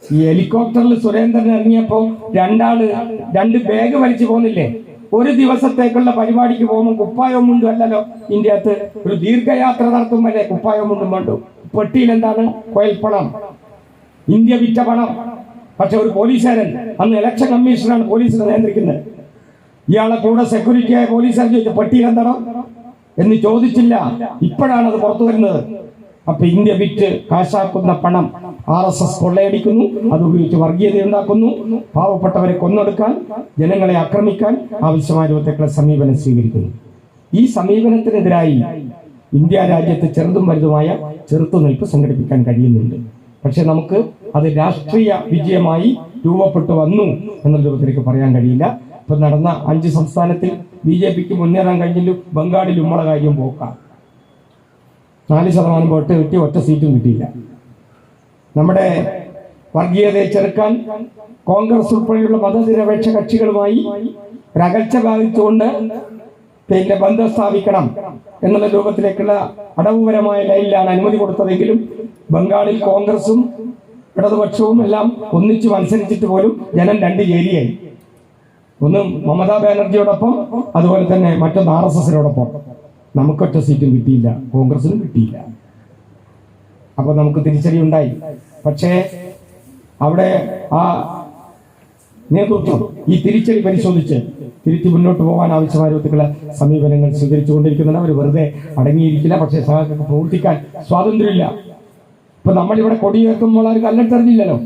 ഈ ഹെലികോപ്റ്ററിൽ സുരേന്ദ്രൻ ഇറങ്ങിയപ്പോ 2 ബാഗ് വലിച്ചു പോകുന്നില്ലേ? ഒരു ദിവസത്തേക്കുള്ള പരിപാടിക്ക് പോകുമ്പോൾ കുപ്പായവും മുണ്ടും അല്ലല്ലോ ഇന്ത്യത്ത്. ഒരു ദീർഘയാത്ര നടത്തുമ്പോഴേ കുപ്പായവും മുണ്ടും വേണ്ടു. പെട്ടിയിൽ എന്താണ്? കോയൽപ്പണം, ഇന്ത്യ വിറ്റ പണം. പക്ഷെ ഒരു പോലീസുകാരൻ, അന്ന് ഇലക്ഷൻ കമ്മീഷനാണ് പോലീസിനെ നിയന്ത്രിക്കുന്നത്, ഇയാളെ കൂടെ സെക്യൂരിറ്റിയായ പോലീസുകാർ ചോദിച്ചു പെട്ടിയിൽ എന്താണോ എന്ന് ചോദിച്ചില്ല. ഇപ്പോഴാണ് അത് പുറത്തു വരുന്നത്. അപ്പൊ ഇന്ത്യ വിറ്റ് കാശാക്കുന്ന പണം RSS കൊള്ളയടിക്കുന്നു, അത് ഉപയോഗിച്ച് വർഗീയത ഉണ്ടാക്കുന്നു, പാവപ്പെട്ടവരെ കൊന്നൊടുക്കാൻ, ജനങ്ങളെ ആക്രമിക്കാൻ ആവശ്യമായ രൂപത്തേക്കുള്ള സമീപനം സ്വീകരിക്കുന്നു. ഈ സമീപനത്തിനെതിരായി ഇന്ത്യ രാജ്യത്ത് ചെറുതും വലുതുമായ ചെറുത്തുനിൽപ്പ് സംഘടിപ്പിക്കാൻ കഴിയുന്നുണ്ട്. പക്ഷെ നമുക്ക് അത് രാഷ്ട്രീയ വിജയമായി രൂപപ്പെട്ടു വന്നു എന്നുള്ള രൂപത്തിലേക്ക് പറയാൻ കഴിയില്ല. ഇപ്പൊ നടന്ന 5 സംസ്ഥാനത്തിൽ BJPക്ക് മുന്നേറാൻ കഴിഞ്ഞില്ല. ബംഗാളിൽ ഉമ്മള കാര്യം പോക്കാം, 4% വോട്ട് കിട്ടി, ഒറ്റ സീറ്റും കിട്ടിയില്ല. നമ്മുടെ വർഗീയതയെ ചെറുക്കാൻ കോൺഗ്രസ് ഉൾപ്പെടെയുള്ള മതനിരപേക്ഷ കക്ഷികളുമായി ഒരകൽച്ച ബാധിച്ചുകൊണ്ട് പിന്നെ ബന്ധം സ്ഥാപിക്കണം എന്നുള്ള രൂപത്തിലേക്കുള്ള അടവുപരമായ ലൈനിലാണ് അനുമതി കൊടുത്തതെങ്കിലും ബംഗാളിൽ കോൺഗ്രസും ഇടതുപക്ഷവും എല്ലാം ഒന്നിച്ച് മത്സരിച്ചിട്ട് പോലും ജനം 2 ചേരിയായി. ഒന്ന് മമതാ ബാനർജിയോടൊപ്പം, അതുപോലെ തന്നെ മറ്റൊന്ന് RSSനോടൊപ്പം. നമുക്കൊറ്റ സീറ്റും കിട്ടിയില്ല, കോൺഗ്രസിനും കിട്ടിയില്ല. അപ്പൊ നമുക്ക് തിരിച്ചടി ഉണ്ടായി. പക്ഷേ അവിടെ ആ നേതൃത്വം ഈ തിരിച്ചടി പരിശോധിച്ച് തിരിച്ചു മുന്നോട്ട് പോകാൻ ആവശ്യമായ രൂപത്തിലുള്ള സമീപനങ്ങൾ സ്വീകരിച്ചുകൊണ്ടിരിക്കുന്നുണ്ട്. അവർ വെറുതെ അടങ്ങിയിരിക്കില്ല. പക്ഷേ സഹാക്കൾക്ക് പ്രവർത്തിക്കാൻ സ്വാതന്ത്ര്യമില്ല. ഇപ്പൊ നമ്മളിവിടെ കൊടിയേർക്കുമ്പോൾ ആരും കല്ലെടുത്തെറിഞ്ഞില്ലല്ലോ,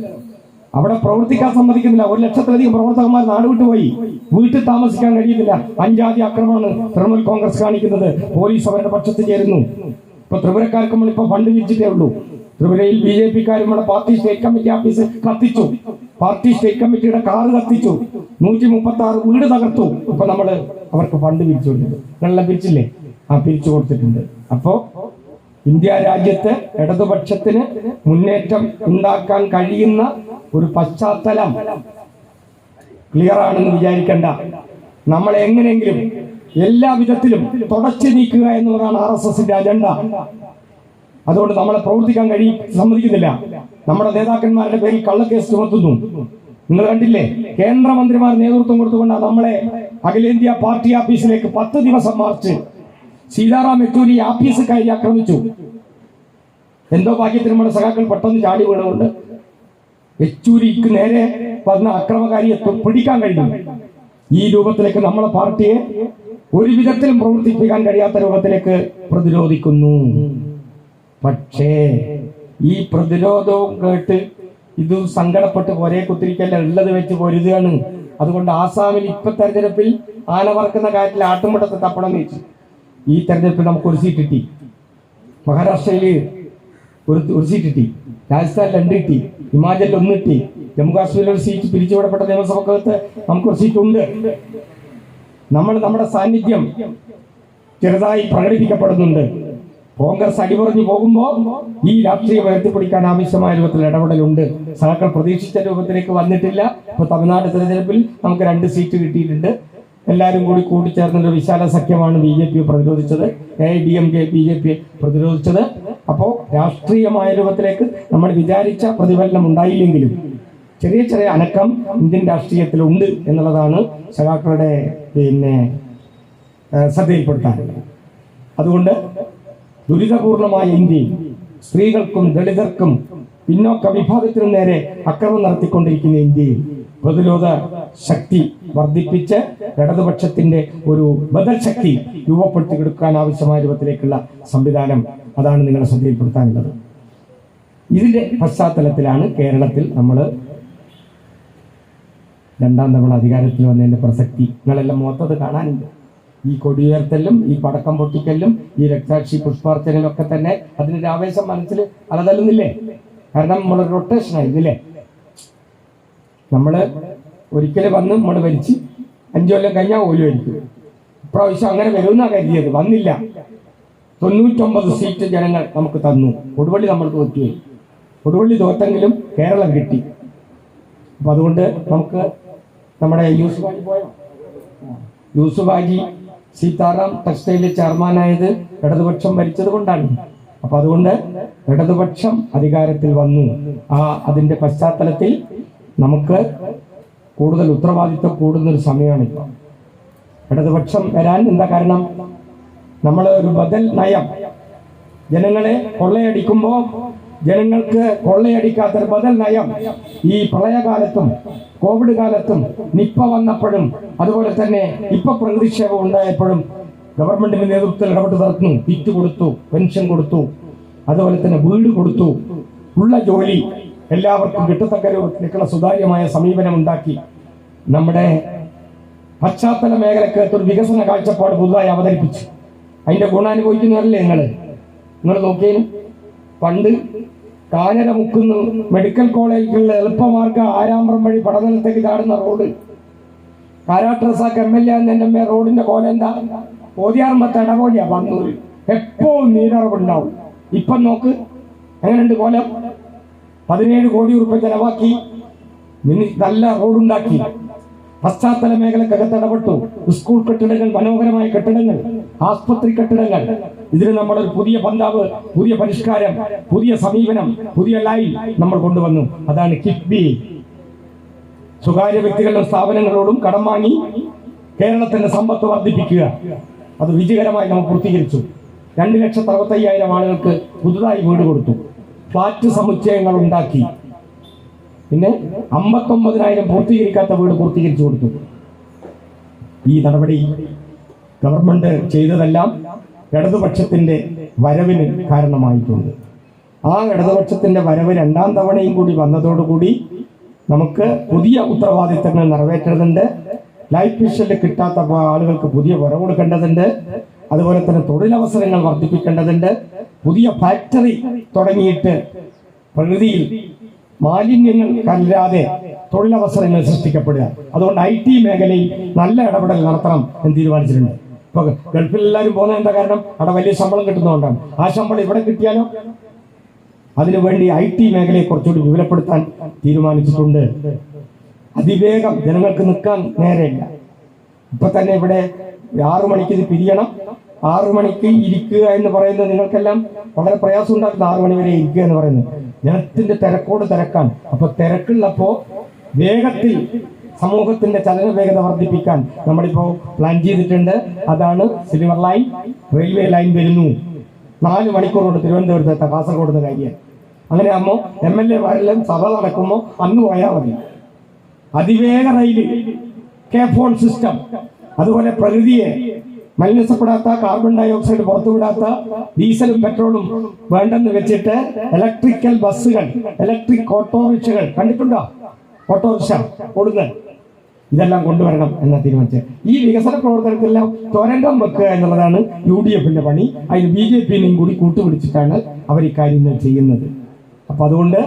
അവിടെ പ്രവർത്തിക്കാൻ സമ്മതിക്കുന്നില്ല. 1 ലക്ഷത്തിലധികം പ്രവർത്തകന്മാർ നാട് വിട്ടുപോയി, വീട്ടിൽ താമസിക്കാൻ കഴിയുന്നില്ല. 5 ജാതി ആക്രമണമാണ് തൃണമൂൽ കോൺഗ്രസ് കാണിക്കുന്നത്. പോലീസ് അവരുടെ പക്ഷത്ത് ചേരുന്നു. ഇപ്പൊ ത്രിപുരക്കാർക്ക് നമ്മളിപ്പോ ഫണ്ട് വിരിച്ചിട്ടേ ഉള്ളൂ. ത്രിപുരയിൽ BJPക്കാരും നമ്മുടെ പാർട്ടി സ്റ്റേറ്റ് കമ്മിറ്റി ഓഫീസ് കത്തിച്ചു. പാർട്ടി സ്റ്റേറ്റ് കമ്മിറ്റിയുടെ കാറ് കത്തിച്ചു, 136 വീട് തകർത്തു. ഇപ്പൊ നമ്മള് അവർക്ക് ഫണ്ട് പിരിച്ചു കൊടുത്തിട്ടുണ്ട്. നിങ്ങളെല്ലാം പിരിച്ചില്ലേ? പിരിച്ചു കൊടുത്തിട്ടുണ്ട്. അപ്പോ ഇന്ത്യ രാജ്യത്ത് ഇടതുപക്ഷത്തിന് മുന്നേറ്റം ഉണ്ടാക്കാൻ കഴിയുന്ന ഒരു പശ്ചാത്തലം ക്ലിയർ ആണെന്ന് വിചാരിക്കേണ്ട. നമ്മളെ എങ്ങനെയെങ്കിലും എല്ലാ വിധത്തിലും തുടച്ചു നീക്കുക എന്നുള്ളതാണ് RSSന്റെ അജണ്ട. അതുകൊണ്ട് നമ്മളെ പ്രവർത്തിക്കാൻ സമ്മതിക്കുന്നില്ല. നമ്മുടെ നേതാക്കന്മാരുടെ പേരിൽ കള്ളക്കേസ് ചുമത്തുന്നു. നിങ്ങൾ കണ്ടില്ലേ, കേന്ദ്രമന്ത്രിമാർ നേതൃത്വം കൊടുത്തുകൊണ്ടാണ് നമ്മളെ അഖിലേന്ത്യാ പാർട്ടി ഓഫീസിലേക്ക് 10 ദിവസം മാർച്ച് സീതാറാം യെച്ചൂരി ആഫീസ് കയറി ആക്രമിച്ചു. എന്തോ ഭാഗ്യത്തിന് നമ്മുടെ സഖാക്കൾ പെട്ടെന്ന് ചാടി വീണുകൊണ്ട് യെച്ചൂരിക്ക് നേരെ വന്ന അക്രമകാരിയെ പിടിക്കാൻ കഴിഞ്ഞു. ഈ രൂപത്തിലേക്ക് നമ്മളെ പാർട്ടിയെ ഒരു വിധത്തിലും പ്രവർത്തിപ്പിക്കാൻ കഴിയാത്ത രൂപത്തിലേക്ക് പ്രതിരോധിക്കുന്നു. പക്ഷേ ഈ പ്രതിരോധവും കേട്ട് ഇത് സങ്കടപ്പെട്ട് ഒരേ കുത്തിരിക്കല്ല, ഉള്ളത് വെച്ച് പൊരുതുകയാണ്. അതുകൊണ്ട് ആസാമിൽ ഇപ്പൊ തെരഞ്ഞെടുപ്പിൽ ആന പറക്കുന്ന കാര്യത്തിൽ ആട്ടുമുട്ടത്തെ തപ്പണം വെച്ചു. ഈ തെരഞ്ഞെടുപ്പിൽ നമുക്ക് ഒരു സീറ്റ് കിട്ടി, മഹാരാഷ്ട്രയിൽ ഒരു സീറ്റ് കിട്ടി, രാജസ്ഥാനിൽ 2 കിട്ടി, ഹിമാചലിൽ 1 കിട്ടി, ജമ്മു കാശ്മീരിൽ ഒരു സീറ്റ് പിരിച്ചുവിടപ്പെട്ട നിയമസഭക്കകത്ത് നമുക്കൊരു സീറ്റ് ഉണ്ട്. നമ്മുടെ സാന്നിധ്യം ചെറുതായി പ്രകടിപ്പിക്കപ്പെടുന്നുണ്ട്. കോൺഗ്രസ് അടിപറഞ്ഞു പോകുമ്പോൾ ഈ രാഷ്ട്രീയം ഉയർത്തിപ്പിടിക്കാൻ ആവശ്യമായ രൂപത്തിൽ ഇടപെടലുണ്ട്. സഖാക്കൾ പ്രതീക്ഷിച്ച രൂപത്തിലേക്ക് വന്നിട്ടില്ല. ഇപ്പൊ തമിഴ്നാട് തെരഞ്ഞെടുപ്പിൽ നമുക്ക് 2 സീറ്റ് കിട്ടിയിട്ടുണ്ട്. എല്ലാവരും കൂടിച്ചേർന്നൊരു വിശാല സഖ്യമാണ് BJP പ്രതിരോധിച്ചത്, AIDMK BJP പ്രതിരോധിച്ചത്. അപ്പോൾ രാഷ്ട്രീയമായ രൂപത്തിലേക്ക് നമ്മൾ വിചാരിച്ച പ്രതിഫലനം ഉണ്ടായില്ലെങ്കിലും ചെറിയ ചെറിയ അനക്കം ഇന്ത്യൻ രാഷ്ട്രീയത്തിലുണ്ട് എന്നുള്ളതാണ് സഖാക്കളുടെ ശ്രദ്ധയിൽപ്പെടുത്താറുള്ളത്. അതുകൊണ്ട് ദുരിതപൂർണമായ ഇന്ത്യയിൽ സ്ത്രീകൾക്കും ദളിതർക്കും പിന്നോക്ക വിഭാഗത്തിനും നേരെ അക്രമം നടത്തിക്കൊണ്ടിരിക്കുന്ന ഇന്ത്യയിൽ പ്രതിരോധ ശക്തി വർദ്ധിപ്പിച്ച് ഇടതുപക്ഷത്തിന്റെ ഒരു ബദൽ ശക്തി രൂപപ്പെടുത്തിയെടുക്കാൻ ആവശ്യമായ രൂപത്തിലേക്കുള്ള സംവിധാനം, അതാണ് നിങ്ങളെ ശ്രദ്ധയിൽപ്പെടുത്താനുള്ളത്. ഇതിന്റെ പശ്ചാത്തലത്തിലാണ് കേരളത്തിൽ നമ്മൾ 2ാം തവണ അധികാരത്തിൽ വന്നതിന്റെ പ്രസക്തി നിങ്ങളെല്ലാം മൊത്തത് കാണാനുണ്ട്. ഈ കൊടിയുയർത്തലും ഈ പടക്കം പൊട്ടിക്കലും ഈ രക്താക്ഷി പുഷ്പാർച്ചനയിലും ഒക്കെ തന്നെ അതിനൊരു ആവേശം മനസ്സിൽ അലതല്ലുന്നില്ലേ? കാരണം നമ്മൾ റൊട്ടേഷൻ ആയിരുന്നില്ലേ? നമ്മള് ഒരിക്കലും വന്ന് നമ്മൾ ഭരിച്ച് 5 കൊല്ലം കഴിഞ്ഞാൽ ഓലും ആയിരിക്കും. ഇപ്രാവശ്യം അങ്ങനെ വരുമെന്നാ കരുതിയത്, വന്നില്ല. 99 സീറ്റ് ജനങ്ങൾ നമുക്ക് തന്നു. കൊടുവള്ളി നമ്മൾ തോറ്റുപോയി. കൊടുവള്ളി തോറ്റെങ്കിലും കേരളം കിട്ടി. അപ്പൊ അതുകൊണ്ട് നമുക്ക് നമ്മുടെ യൂസുഫ് ഹാജി സീതാറാം ടെക്സ്റ്റൈലിൽ ചെയർമാനായത് ഇടതുപക്ഷം ഭരിച്ചത് കൊണ്ടാണ്. അപ്പൊ അതുകൊണ്ട് ഇടതുപക്ഷം അധികാരത്തിൽ വന്നു. അതിന്റെ പശ്ചാത്തലത്തിൽ നമുക്ക് കൂടുതൽ ഉത്തരവാദിത്വം കൂടുന്നൊരു സമയമാണ് ഇപ്പൊ. ഇടതുപക്ഷം വരാൻ എന്താ കാരണം? നമ്മൾ ഒരു ബദൽ നയം, ജനങ്ങളെ കൊള്ളയടിക്കുമ്പോൾ ജനങ്ങൾക്ക് കൊള്ളയടിക്കാത്തൊരു ബദൽ നയം ഈ പ്രളയകാലത്തും കോവിഡ് കാലത്തും നിപ്പ വന്നപ്പോഴും അതുപോലെ തന്നെ ഇപ്പൊ പ്രതിഷേധം ഉണ്ടായപ്പോഴും ഗവൺമെന്റിന്റെ നേതൃത്വത്തിൽ ഇടപെട്ട് നടത്തുന്നു. കിറ്റ് കൊടുത്തു, പെൻഷൻ കൊടുത്തു, അതുപോലെ തന്നെ വീട് കൊടുത്തു, ഉള്ള ജോലി എല്ലാവർക്കും കിട്ടത്തക്ക രൂപത്തിലേക്കുള്ള സുതാര്യമായ സമീപനം ഉണ്ടാക്കി. നമ്മുടെ പശ്ചാത്തല മേഖലക്ക് ഒരു വികസന കാഴ്ചപ്പാട് പുതുതായി അവതരിപ്പിച്ചു. അതിന്റെ ഗുണാനുഭവിക്കുന്നവരല്ലേ നിങ്ങൾ നോക്കിയതിന്. പണ്ട് കാനര മുക്കുന്നു മെഡിക്കൽ കോളേജിലുള്ള എളുപ്പമാർഗ ആരാമ്പ്രം വഴി പടനിലത്തേക്ക് ചാടുന്ന റോഡ്, കാരാട്രസാക്ക് MLA എന്നെ റോഡിന്റെ കോല എന്താ? ഓതിയാറുമ്പത്തെ ഇടപോലെയാ വന്നൂര്, എപ്പോഴും നീരറവുണ്ടാവും. ഇപ്പം നോക്ക് എങ്ങനെയുണ്ട് കോലം. 17 കോടി രൂപ ചെലവാക്കി നല്ല റോഡുണ്ടാക്കി. പശ്ചാത്തല മേഖലക്കകത്ത് ഇടപെട്ടു. സ്കൂൾ കെട്ടിടങ്ങൾ, മനോഹരമായ കെട്ടിടങ്ങൾ, ആസ്പത്രി കെട്ടിടങ്ങൾ. ഇതിന് നമ്മളൊരു പുതിയ പന്താവ്, പുതിയ പരിഷ്കാരം, പുതിയ സമീപനം, പുതിയ ലൈൻ നമ്മൾ കൊണ്ടുവന്നു. അതാണ് കിഫ്ബി. സ്വകാര്യ വ്യക്തികളുടെ സ്ഥാപനങ്ങളോടും കടം വാങ്ങി കേരളത്തിന്റെ സമ്പത്ത് വർദ്ധിപ്പിക്കുക. അത് വിജയകരമായി നമ്മൾ പൂർത്തീകരിച്ചു. 2,65,000 ആളുകൾക്ക് പുതുതായി വീട് കൊടുത്തു. ഫ്ലാറ്റ് സമുച്ചയങ്ങൾ ഉണ്ടാക്കി. പിന്നെ 59,000 പൂർത്തീകരിക്കാത്ത വീട് പൂർത്തീകരിച്ചു കൊടുത്തു. ഈ നടപടി ഗവൺമെന്റ് ചെയ്തതെല്ലാം ഇടതുപക്ഷത്തിന്റെ വരവിന് കാരണമായിട്ടുണ്ട്. ആ ഇടതുപക്ഷത്തിന്റെ വരവ് 2ാം തവണയും കൂടി വന്നതോടുകൂടി നമുക്ക് പുതിയ ഉത്തരവാദിത്തങ്ങൾ നിറവേറ്റേണ്ടതുണ്ട്. ലൈഫ് മിഷനിൽ കിട്ടാത്ത ആളുകൾക്ക് പുതിയ വര കൊടുക്കേണ്ടതുണ്ട്. അതുപോലെ തന്നെ തൊഴിലവസരങ്ങൾ വർദ്ധിപ്പിക്കേണ്ടതുണ്ട്. പുതിയ ഫാക്ടറി തുടങ്ങിയിട്ട് പ്രകൃതിയിൽ മാലിന്യങ്ങൾ കല്ലാതെ തൊഴിലവസരങ്ങൾ സൃഷ്ടിക്കപ്പെടുക. അതുകൊണ്ട് IT മേഖലയിൽ നല്ല ഇടപെടൽ നടത്തണം എന്ന് തീരുമാനിച്ചിട്ടുണ്ട്. ഇപ്പൊ ഗൾഫിൽ എല്ലാവരും പോകുന്നത് എന്താ കാരണം? അവിടെ വലിയ ശമ്പളം കിട്ടുന്നതുകൊണ്ടാണ്. ആ ശമ്പളം ഇവിടെ കിട്ടിയാലോ? അതിനുവേണ്ടി IT മേഖലയെ കുറച്ചുകൂടി വിപുലപ്പെടുത്താൻ തീരുമാനിച്ചിട്ടുണ്ട്. അതിവേഗം ജനങ്ങൾക്ക് നിൽക്കാൻ നേരെയില്ല. ഇപ്പൊ തന്നെ ഇവിടെ 6 മണിക്ക് ഇത് പിരിയണം, 6 മണിക്ക് ഇരിക്കുക എന്ന് പറയുന്നത് നിങ്ങൾക്കെല്ലാം വളരെ പ്രയാസം ഉണ്ടാക്കുന്ന 6 മണി വരെ ഇരിക്കുക എന്ന് പറയുന്നത് ജനത്തിന്റെ തിരക്കോട് തിരക്കാണ്. അപ്പൊ തിരക്കുള്ളപ്പോ വേഗത്തിൽ സമൂഹത്തിന്റെ ചലന വേഗത വർദ്ധിപ്പിക്കാൻ നമ്മളിപ്പോ പ്ലാൻ ചെയ്തിട്ടുണ്ട്. അതാണ് സിൽവർ ലൈൻ, റെയിൽവേ ലൈൻ വരുന്നു. 4 മണിക്കൂർ കൊണ്ട് തിരുവനന്തപുരത്ത് കാസർഗോഡ് കാര്യം. അങ്ങനെ ആകുമ്പോൾ MLA-മാരെല്ലാം സഭ നടക്കുമ്പോൾ അന്ന് പോയാൽ മതി. അതിവേഗ റെയില്, K-ഫോൺ സിസ്റ്റം, അതുപോലെ പ്രകൃതിയെ മലിനപ്പെടാത്ത, കാർബൺ ഡൈ ഓക്സൈഡ് പുറത്തുവിടാത്ത ഡീസലും പെട്രോളും വേണ്ടെന്ന് വെച്ചിട്ട് ഇലക്ട്രിക്കൽ ബസ്സുകൾ, ഇലക്ട്രിക് ഓട്ടോറിക്ഷകൾ കണ്ടിട്ടുണ്ടോ? ഓട്ടോറിക്ഷ ഓടുന്നത് ഇതെല്ലാം കൊണ്ടുവരണം എന്ന തീരുമാനിച്ചത്. ഈ വികസന പ്രവർത്തനത്തിലെല്ലാം തുരങ്കം വെക്കുക എന്നുള്ളതാണ് UDF-ന്റെ പണി. അതിന് BJP-നെയും കൂടി കൂട്ടുപിടിച്ചിട്ടാണ് അവർ ഇക്കാര്യങ്ങൾ ചെയ്യുന്നത്. അപ്പൊ അതുകൊണ്ട്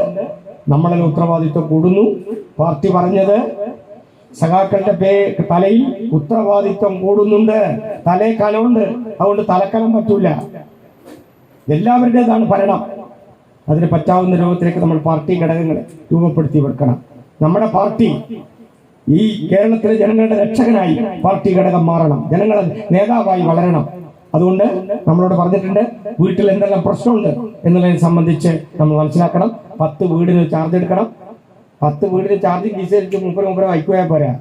നമ്മളെ ഉത്തരവാദിത്വം കൂടുന്നു. പാർട്ടി പറഞ്ഞത് സഖാക്കളുടെ തലയിൽ ഉത്തരവാദിത്വം കൂടുന്നുണ്ട്, തലേ കലമുണ്ട്. അതുകൊണ്ട് തലക്കലം പറ്റൂല. എല്ലാവരുടേതാണ് ഭരണം. അതിന് പറ്റാവുന്ന രൂപത്തിലേക്ക് നമ്മൾ പാർട്ടി ഘടകങ്ങളെ രൂപപ്പെടുത്തി വെക്കണം. നമ്മുടെ പാർട്ടി ഈ കേരളത്തിലെ ജനങ്ങളുടെ രക്ഷകനായി പാർട്ടി ഘടകം മാറണം, ജനങ്ങളുടെ നേതാവായി വളരണം. അതുകൊണ്ട് നമ്മളോട് പറഞ്ഞിട്ടുണ്ട് വീട്ടിൽ എന്തെല്ലാം പ്രശ്നമുണ്ട് എന്നുള്ളതിനെ സംബന്ധിച്ച് നമ്മൾ മനസ്സിലാക്കണം. 10 വീടിന് ചാർജ് എടുക്കണം. 10 വീടിന് ചാർജ് കീസരിച്ച് മുപ്പരോ അയക്കുപോയാൽ പോരാ.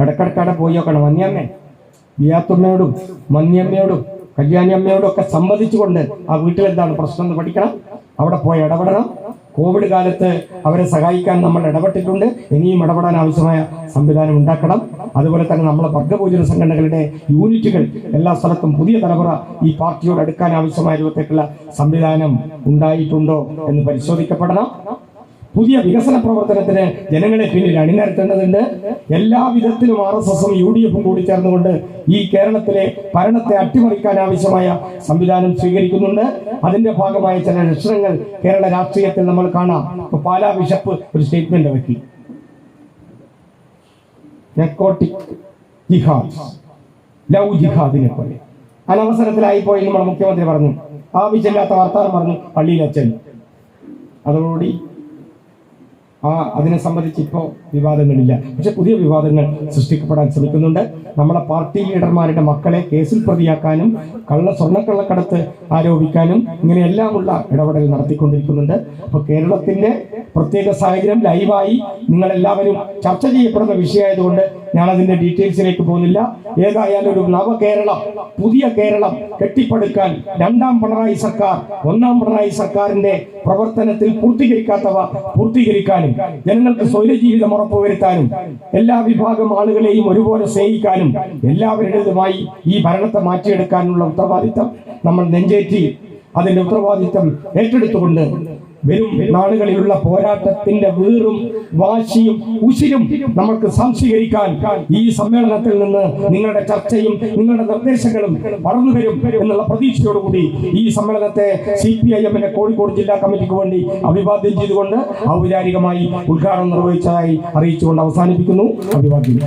ഇടക്കിടക്കടെ പോയി നോക്കണം. മന്യമ്മ വിയാത്തുമ്മയോടും മന്യമ്മയോടും കല്യാണി അമ്മയോടും ഒക്കെ സംവദിച്ചുകൊണ്ട് ആ വീട്ടിലെന്താണ് പ്രശ്നം എന്ന് പഠിക്കണം. അവിടെ പോയി ഇടപെടണം. കോവിഡ് കാലത്ത് അവരെ സഹായിക്കാൻ നമ്മൾ ഇടപെട്ടിട്ടുണ്ട്. ഇനിയും ഇടപെടാൻ ആവശ്യമായ സംവിധാനം ഉണ്ടാക്കണം. അതുപോലെ തന്നെ നമ്മളെ വർഗപൂജന സംഘടനകളുടെ യൂണിറ്റുകൾ എല്ലാ സ്ഥലത്തും പുതിയ തലമുറ ഈ പാർട്ടിയോട് അടുക്കാൻ ആവശ്യമായ രൂപത്തേക്കുള്ള സംവിധാനം ഉണ്ടായിട്ടുണ്ടോ എന്ന് പരിശോധിക്കപ്പെടണം. പുതിയ വികസന പ്രവർത്തനത്തിന് ജനങ്ങളെ പിന്നിൽ അണിനിരത്തേണ്ടതുണ്ട്. എല്ലാ വിധത്തിലും RSS-ഉം UDF-ഉം കൂടി ചേർന്നുകൊണ്ട് ഈ കേരളത്തിലെ ഭരണത്തെ അട്ടിമറിക്കാൻ ആവശ്യമായ സംവിധാനം സ്വീകരിക്കുന്നുണ്ട്. അതിന്റെ ഭാഗമായ ചില ലക്ഷണങ്ങൾ കേരള രാഷ്ട്രീയത്തിൽ നമ്മൾ കാണാം. ഇപ്പൊ പാലാ ബിഷപ്പ് ഒരു സ്റ്റേറ്റ്മെന്റ് ഇറക്കി. നെക്കോട്ടിക് ജിഹാദ്, ലവ് ജിഹാദിനെ പോലെ. അനവസരത്തിലായി പോയി നമ്മുടെ മുഖ്യമന്ത്രി പറഞ്ഞു, ആവശ്യമില്ലാത്ത വർത്താനം പറഞ്ഞു പള്ളിയിൽ അച്ഛൻ. അതോടുകൂടി അതിനെ സംബന്ധിച്ച് ഇപ്പോൾ വിവാദങ്ങളില്ല. പക്ഷെ പുതിയ വിവാദങ്ങൾ സൃഷ്ടിക്കപ്പെടാൻ ശ്രമിക്കുന്നുണ്ട്. നമ്മളെ പാർട്ടി ലീഡർമാരുടെ മക്കളെ കേസിൽ പ്രതിയാക്കാനും സ്വർണ്ണക്കള്ളക്കടത്ത് ആരോപിക്കാനും ഇങ്ങനെയെല്ലാമുള്ള ഇടപെടൽ നടത്തിക്കൊണ്ടിരിക്കുന്നുണ്ട്. അപ്പൊ കേരളത്തിന്റെ പ്രത്യേക സാഹചര്യം ലൈവായി നിങ്ങളെല്ലാവരും ചർച്ച ചെയ്യപ്പെടുന്ന വിഷയമായതുകൊണ്ട് ഞാൻ അതിന്റെ ഡീറ്റെയിൽസിലേക്ക് പോകുന്നില്ല. ഏതായാലും ഒരു നവകേരളം, പുതിയ കേരളം കെട്ടിപ്പടുക്കാൻ 2ാം പിണറായി സർക്കാർ 1ാം പിണറായി സർക്കാരിന്റെ പ്രവർത്തനത്തിൽ പൂർത്തീകരിക്കാത്തവ പൂർത്തീകരിക്കാനും ജനങ്ങൾക്ക് സ്വൈര ജീവിതം ഉറപ്പുവരുത്താനും എല്ലാ വിഭാഗം ആളുകളെയും ഒരുപോലെ സ്നേഹിക്കാനും എല്ലാവരുടേതുമായി ഈ ഭരണത്തെ മാറ്റിയെടുക്കാനുള്ള ഉത്തരവാദിത്തം നമ്മൾ നെഞ്ചേറ്റി അതിന്റെ ഉത്തരവാദിത്തം ഏറ്റെടുത്തുകൊണ്ട് വരും നാളുകളിലുള്ള പോരാട്ടത്തിന്റെ വീറും വാശിയും ഉശിരും നമുക്ക് സംശീകരിക്കാൻ ഈ സമ്മേളനത്തിൽ നിന്ന് നിങ്ങളുടെ ചർച്ചയും നിങ്ങളുടെ നിർദ്ദേശങ്ങളും വളർന്നു വരും എന്നുള്ള പ്രതീക്ഷയോടുകൂടി ഈ സമ്മേളനത്തെ CPIM-ന്റെ കോഴിക്കോട് ജില്ലാ കമ്മിറ്റിക്ക് വേണ്ടി അഭിവാദ്യം ചെയ്തുകൊണ്ട് ഔപചാരികമായി ഉദ്ഘാടനം നിർവഹിച്ചതായി അറിയിച്ചുകൊണ്ട് അവസാനിപ്പിക്കുന്നു. അഭിവാദ്യം.